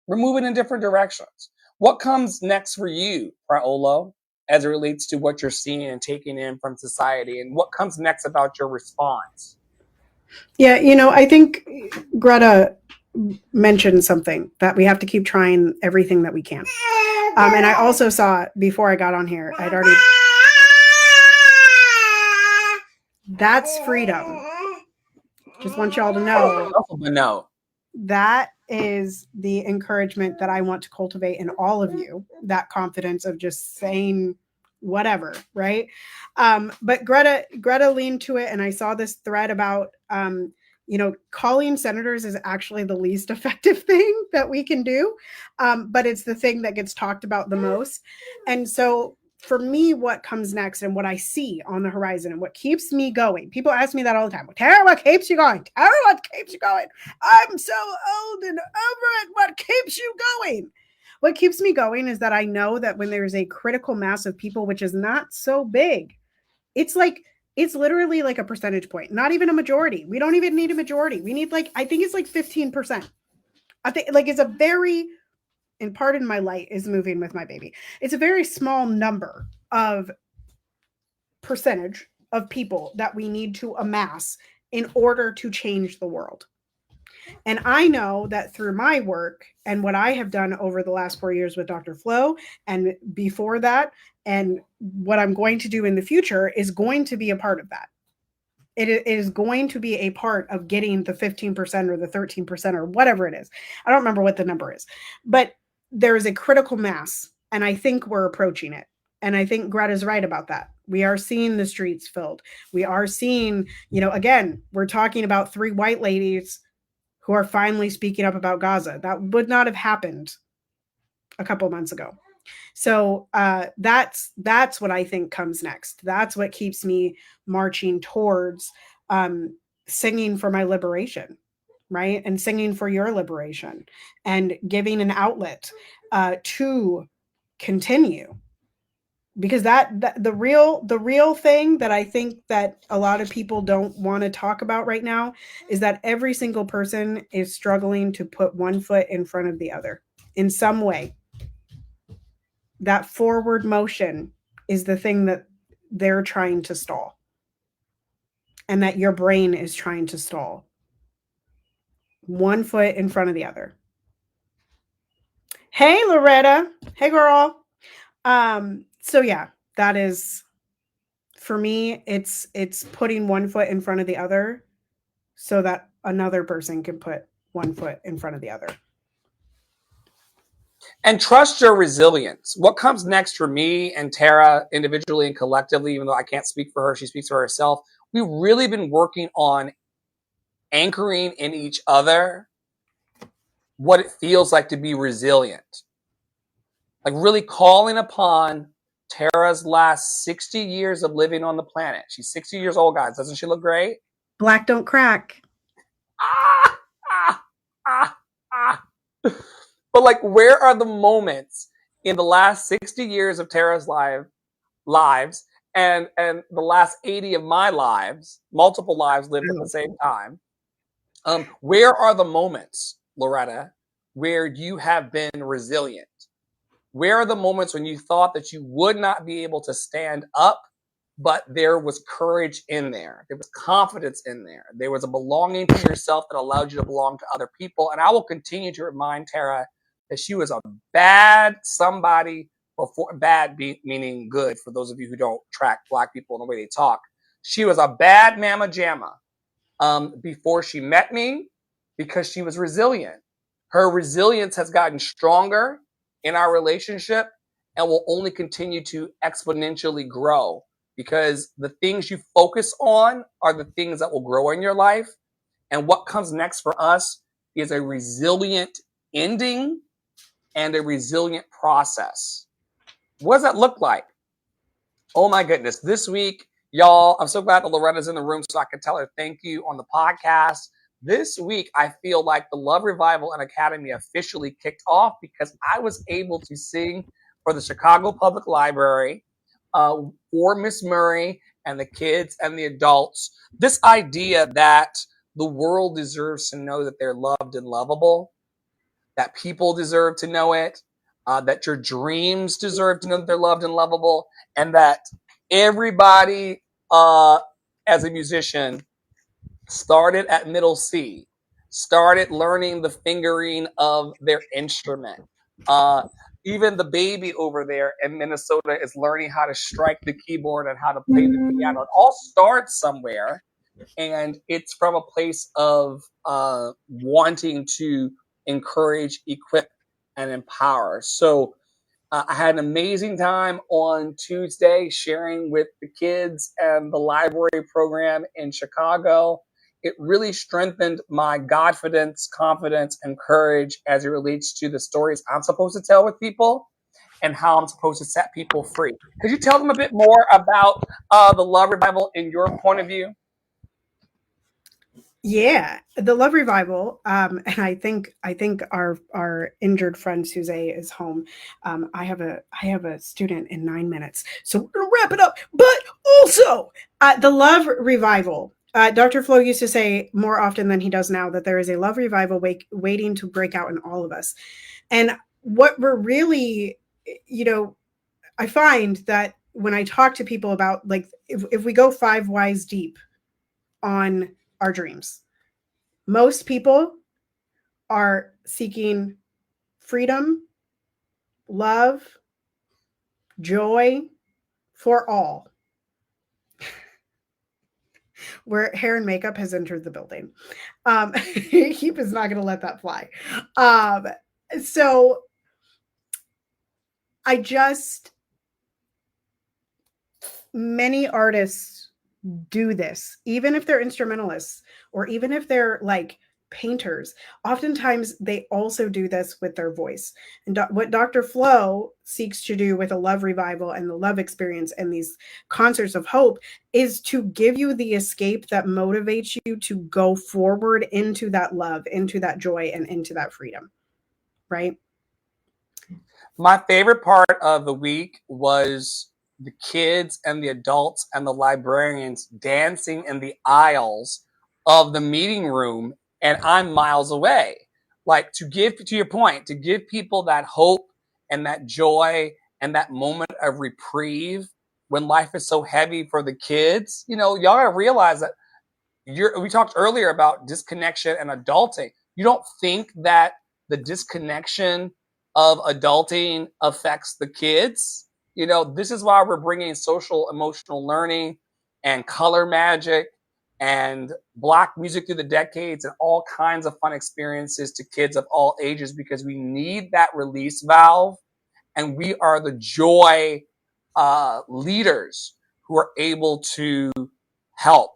We're moving in different directions. What comes next for you, Praolo, as it relates to what you're seeing and taking in from society? And what comes next about your response? Yeah, I think, Greta, mentioned something that we have to keep trying everything that we can. And I also saw before I got on here, I'd already. That's freedom. Just want y'all to know. That is the encouragement that I want to cultivate in all of you. That confidence of just saying whatever, right? But Greta leaned to it, and I saw this thread about calling senators is actually the least effective thing that we can do, but it's the thing that gets talked about the most. And so for me, what comes next and what I see on the horizon and what keeps me going, people ask me that all the time. Tara, what keeps you going? Tara, what keeps you going? I'm so old and over it. What keeps you going? What keeps me going is that I know that when there's a critical mass of people, which is not so big, it's literally like a percentage point, not even a majority. We don't even need a majority. We need I think it's 15%. I think it's a very, and pardon my light is moving with my baby. It's a very small number of percentage of people that we need to amass in order to change the world. And I know that through my work and what I have done over the last 4 years with Dr. Flo and before that, and what I'm going to do in the future is going to be a part of that. It is going to be a part of getting the 15% or the 13% or whatever it is. I don't remember what the number is, but there is a critical mass, and I think we're approaching it. And I think Greta's right about that. We are seeing the streets filled. We are seeing, again, we're talking about 3 white ladies who are finally speaking up about Gaza. That would not have happened a couple months ago. So that's what I think comes next. That's what keeps me marching towards singing for my liberation, right? And singing for your liberation and giving an outlet to continue. Because that the real thing that I think that a lot of people don't want to talk about right now is that every single person is struggling to put one foot in front of the other in some way. That forward motion is the thing that they're trying to stall, and that your brain is trying to stall. One foot in front of the other. Hey, Loretta. Hey, girl. So yeah, that is, for me, it's putting one foot in front of the other so that another person can put one foot in front of the other. And trust your resilience. What comes next for me and Tara individually and collectively, even though I can't speak for her, she speaks for herself. We've really been working on anchoring in each other what it feels like to be resilient. Like really calling upon Tara's last 60 years of living on the planet. She's 60 years old, guys. Doesn't she look great? Black don't crack. But where are the moments in the last 60 years of Tara's lives and the last 80 of my lives, multiple lives lived at the same time? Where are the moments, Loretta, where you have been resilient? Where are the moments when you thought that you would not be able to stand up, but there was courage in there? There was confidence in there. There was a belonging to yourself that allowed you to belong to other people. And I will continue to remind Tara that she was a bad somebody before, bad meaning good for those of you who don't track Black people in the way they talk. She was a bad mama jamma before she met me because she was resilient. Her resilience has gotten stronger in our relationship and will only continue to exponentially grow because the things you focus on are the things that will grow in your life. And what comes next for us is a resilient ending and a resilient process. What does that look like? Oh my goodness. This week, y'all, I'm so glad that Loretta's in the room so I can tell her thank you on the podcast. This week, I feel like the Love Revival and Academy officially kicked off because I was able to sing for the Chicago Public Library for Miss Murray and the kids and the adults. This idea that the world deserves to know that they're loved and lovable, that people deserve to know it, that your dreams deserve to know that they're loved and lovable, and that everybody as a musician started at middle C. started learning the fingering of their instrument. Even the baby over there in Minnesota is learning how to strike the keyboard and how to play the piano. It all starts somewhere, and it's from a place of wanting to encourage, equip, and empower. So I had an amazing time on Tuesday sharing with the kids and the library program in Chicago. It really strengthened my confidence, and courage as it relates to the stories I'm supposed to tell with people and how I'm supposed to set people free. Could you tell them a bit more about the Love Revival in your point of view? Yeah, the Love Revival, and I think our injured friend Suze is home. I have a student in 9 minutes, so we're gonna wrap it up. But also, the Love Revival. Dr. Flo used to say more often than he does now that there is a love revival waiting to break out in all of us. And what we're really, I find that when I talk to people about, like, if we go 5 whys deep on our dreams, most people are seeking freedom, love, joy for all. Where hair and makeup has entered the building. He is not going to let that fly. So many artists do this, even if they're instrumentalists or even if they're like painters. Oftentimes they also do this with their voice. And what Dr. Flo seeks to do with a love revival and the love experience and these concerts of hope is to give you the escape that motivates you to go forward into that love, into that joy, and into that freedom. Right? My favorite part of the week was the kids and the adults and the librarians dancing in the aisles of the meeting room, and I'm miles away. Like, to your point, to give people that hope and that joy and that moment of reprieve when life is so heavy for the kids. Y'all gotta realize that we talked earlier about disconnection and adulting. You don't think that the disconnection of adulting affects the kids? This is why we're bringing social emotional learning and color magic and Black music through the decades and all kinds of fun experiences to kids of all ages, because we need that release valve, and we are the joy leaders who are able to help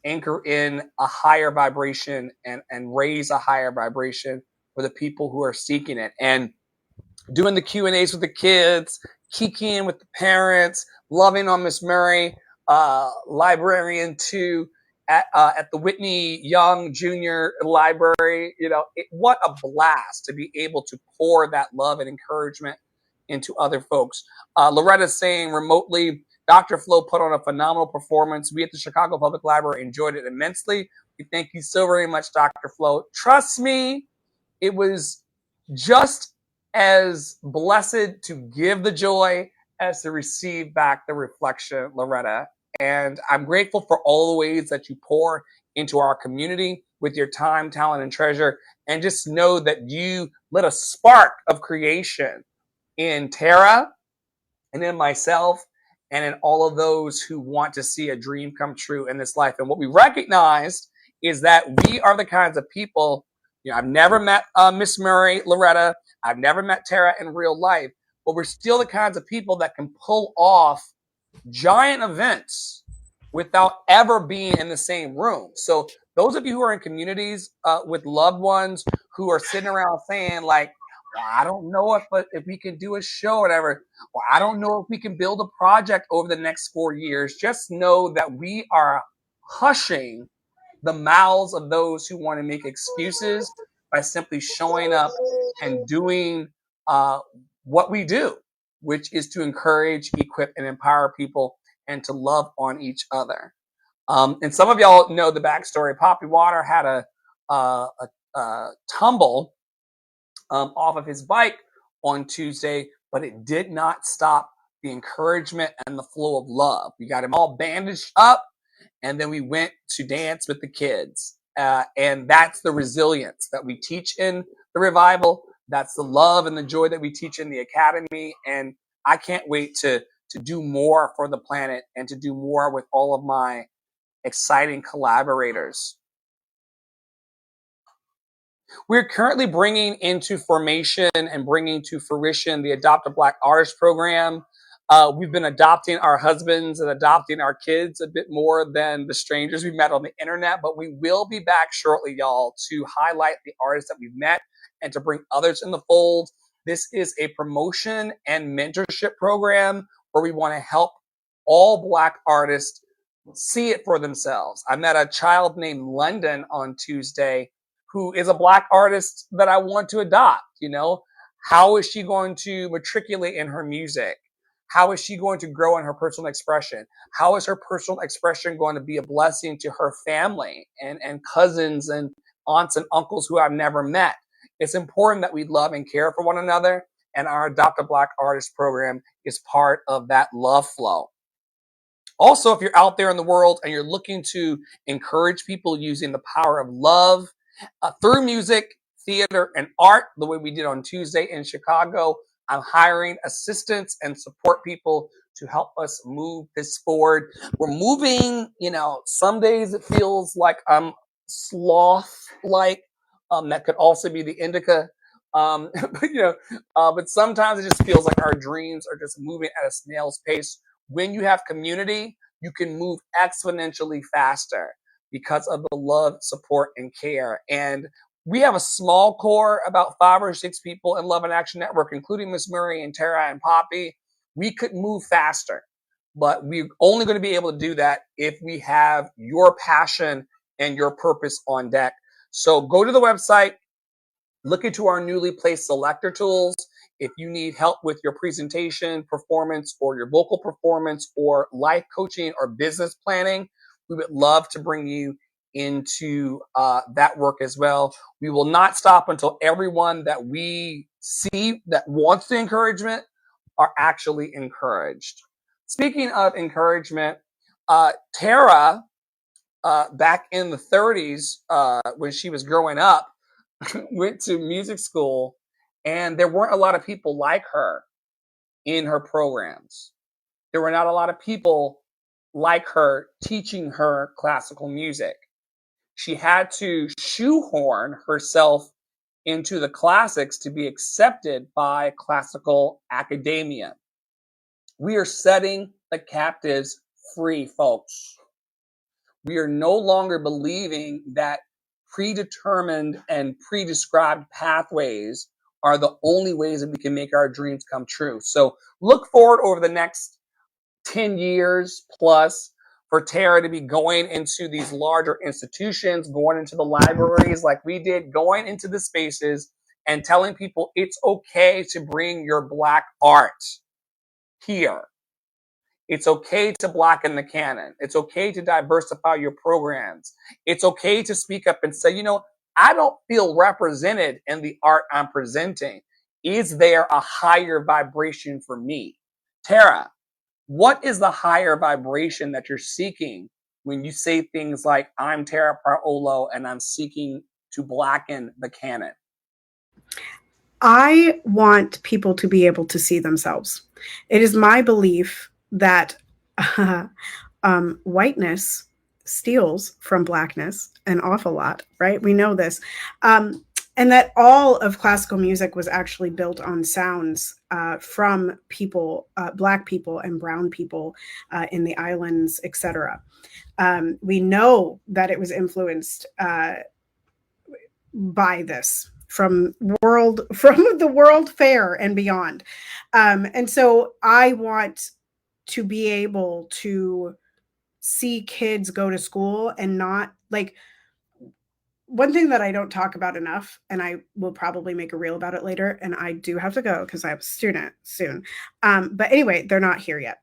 anchor in a higher vibration and raise a higher vibration for the people who are seeking it. And doing the Q&As with the kids, kikiing with the parents, loving on Miss Murray, librarian too, at the Whitney Young Junior Library. What a blast to be able to pour that love and encouragement into other folks. Loretta's saying remotely, Dr. Flo put on a phenomenal performance. We at the Chicago Public Library enjoyed it immensely. We thank you so very much, Dr. Flo. Trust me, it was just as blessed to give the joy as to receive back the reflection, Loretta. And I'm grateful for all the ways that you pour into our community with your time, talent, and treasure. And just know that you lit a spark of creation in Tara and in myself and in all of those who want to see a dream come true in this life. And what we recognized is that we are the kinds of people, I've never met Miss Murray, Loretta. I've never met Tara in real life, but we're still the kinds of people that can pull off giant events without ever being in the same room. So those of you who are in communities with loved ones who are sitting around saying like, well, I don't know if we can do a show or whatever. Well, I don't know if we can build a project over the next 4 years. Just know that we are hushing the mouths of those who want to make excuses by simply showing up and doing what we do, which is to encourage, equip, and empower people and to love on each other. And some of y'all know the backstory. Poppy Water had a tumble off of his bike on Tuesday, but it did not stop the encouragement and the flow of love. We got him all bandaged up, and then we went to dance with the kids. And that's the resilience that we teach in the revival. That's the love and the joy that we teach in the academy. And I can't wait to do more for the planet and to do more with all of my exciting collaborators. We're currently bringing into formation and bringing to fruition the Adopt a Black Artist program. We've been adopting our husbands and adopting our kids a bit more than the strangers we met on the internet, but we will be back shortly, y'all, to highlight the artists that we've met and to bring others in the fold. This is a promotion and mentorship program where we want to help all Black artists see it for themselves. I met a child named London on Tuesday who is a Black artist that I want to adopt. You know, how is she going to matriculate in her music? How is she going to grow in her personal expression? How is her personal expression going to be a blessing to her family and cousins and aunts and uncles who I've never met? It's important that we love and care for one another, and our Adopt a Black Artist program is part of that love flow. Also, if you're out there in the world and you're looking to encourage people using the power of love through music, theater, and art, the way we did on Tuesday in Chicago, I'm hiring assistants and support people to help us move this forward. We're moving, you know, some days it feels like I'm sloth-like. That could also be the indica. But sometimes it just feels like our dreams are just moving at a snail's pace. When you have community, you can move exponentially faster because of the love, support, and care. And we have a small core, about 5 or 6 people in Love and Action Network, including Miss Murray and Tara and Poppy. We could move faster, but we're only going to be able to do that if we have your passion and your purpose on deck. So go to the website, look into our newly placed selector tools. If you need help with your presentation, performance, or your vocal performance, or life coaching or business planning, we would love to bring you into that work as well. We will not stop until everyone that we see that wants the encouragement are actually encouraged. Speaking of encouragement, Tara, back in the 30s, when she was growing up, went to music school, and there weren't a lot of people like her in her programs. There were not a lot of people like her teaching her classical music. She had to shoehorn herself into the classics to be accepted by classical academia. We are setting the captives free, folks. We are no longer believing that predetermined and pre-described pathways are the only ways that we can make our dreams come true. So look forward over the next 10 years plus for Tara to be going into these larger institutions, going into the libraries like we did, going into the spaces and telling people it's okay to bring your Black art here. It's okay to blacken the canon. It's okay to diversify your programs. It's okay to speak up and say, you know, I don't feel represented in the art I'm presenting. Is there a higher vibration for me? Tara, what is the higher vibration that you're seeking when you say things like, I'm Tara Parolo and I'm seeking to blacken the canon? I want people to be able to see themselves. It is my belief that whiteness steals from Blackness an awful lot, right? We know this. And that all of classical music was actually built on sounds from people, Black people and brown people in the islands, etc. We know that it was influenced by this from the World Fair and beyond. And so I want to be able to see kids go to school and not like, one thing that I don't talk about enough, and I will probably make a reel about it later, and I do have to go because I have a student soon. But anyway, they're not here yet.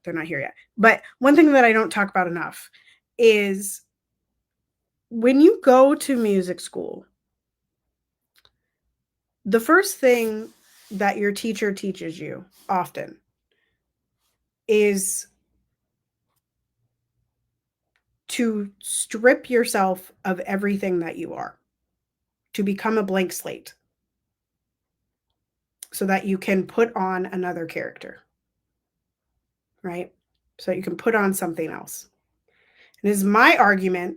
But one thing that I don't talk about enough is when you go to music school, the first thing that your teacher teaches you often is to strip yourself of everything that you are, to become a blank slate, so that you can put on another character, right? So that you can put on something else. It is my argument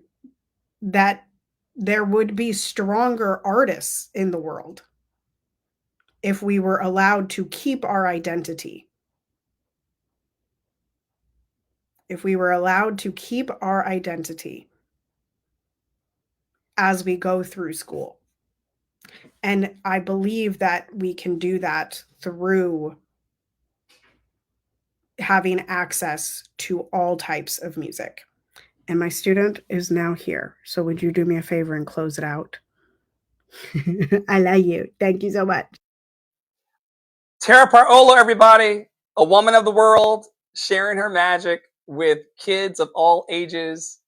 that there would be stronger artists in the world if we were allowed to keep our identity. If we were allowed to keep our identity as we go through school. And I believe that we can do that through having access to all types of music. And my student is now here. So would you do me a favor and close it out? I love you. Thank you so much. Tara Parola, everybody, a woman of the world, sharing her magic with kids of all ages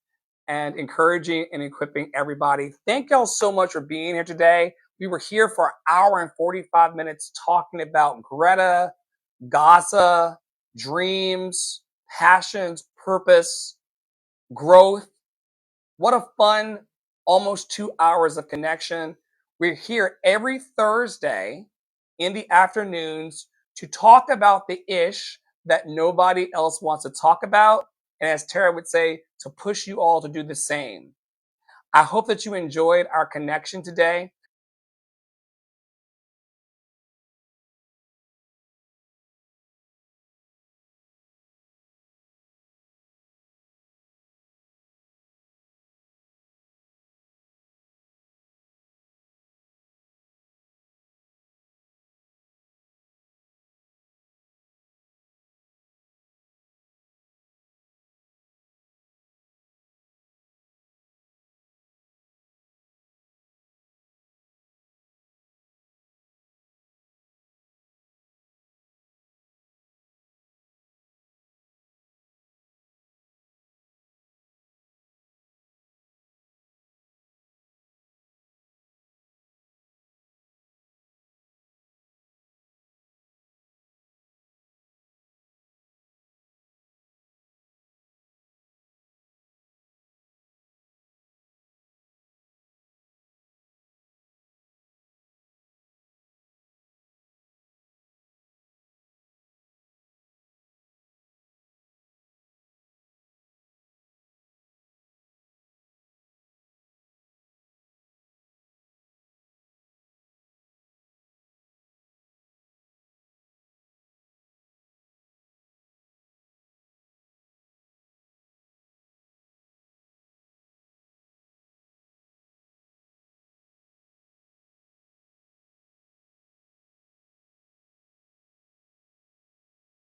and encouraging and equipping everybody. Thank y'all so much for being here today. We were here for an hour and 45 minutes talking about Greta, Gaza, dreams, passions, purpose, growth. What a fun almost 2 hours of connection. We're here every Thursday in the afternoons to talk about the ish that nobody else wants to talk about. And as Tara would say, to push you all to do the same. I hope that you enjoyed our connection today.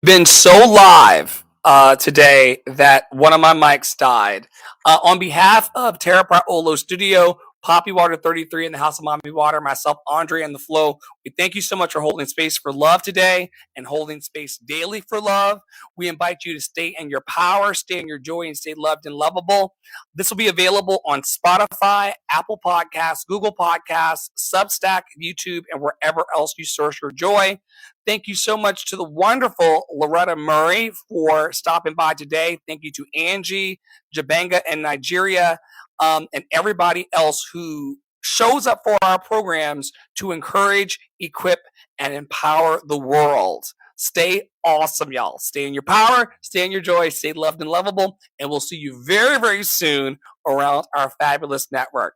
Been so live today that one of my mics died. On behalf of Terra Praolo Studio, Poppy Water 33 in the House of Mommy Water, myself, Andre, and the Flow, we thank you so much for holding space for love today and holding space daily for love. We invite you to stay in your power, stay in your joy, and stay loved and lovable. This will be available on Spotify, Apple Podcasts, Google Podcasts, Substack, YouTube, and wherever else you source your joy. Thank you so much to the wonderful Loretta Murray for stopping by today. Thank you to Angie, Jabanga in Nigeria, and everybody else who shows up for our programs to encourage, equip, and empower the world. Stay awesome, y'all. Stay in your power, stay in your joy, stay loved and lovable, and we'll see you very, very soon around our fabulous network.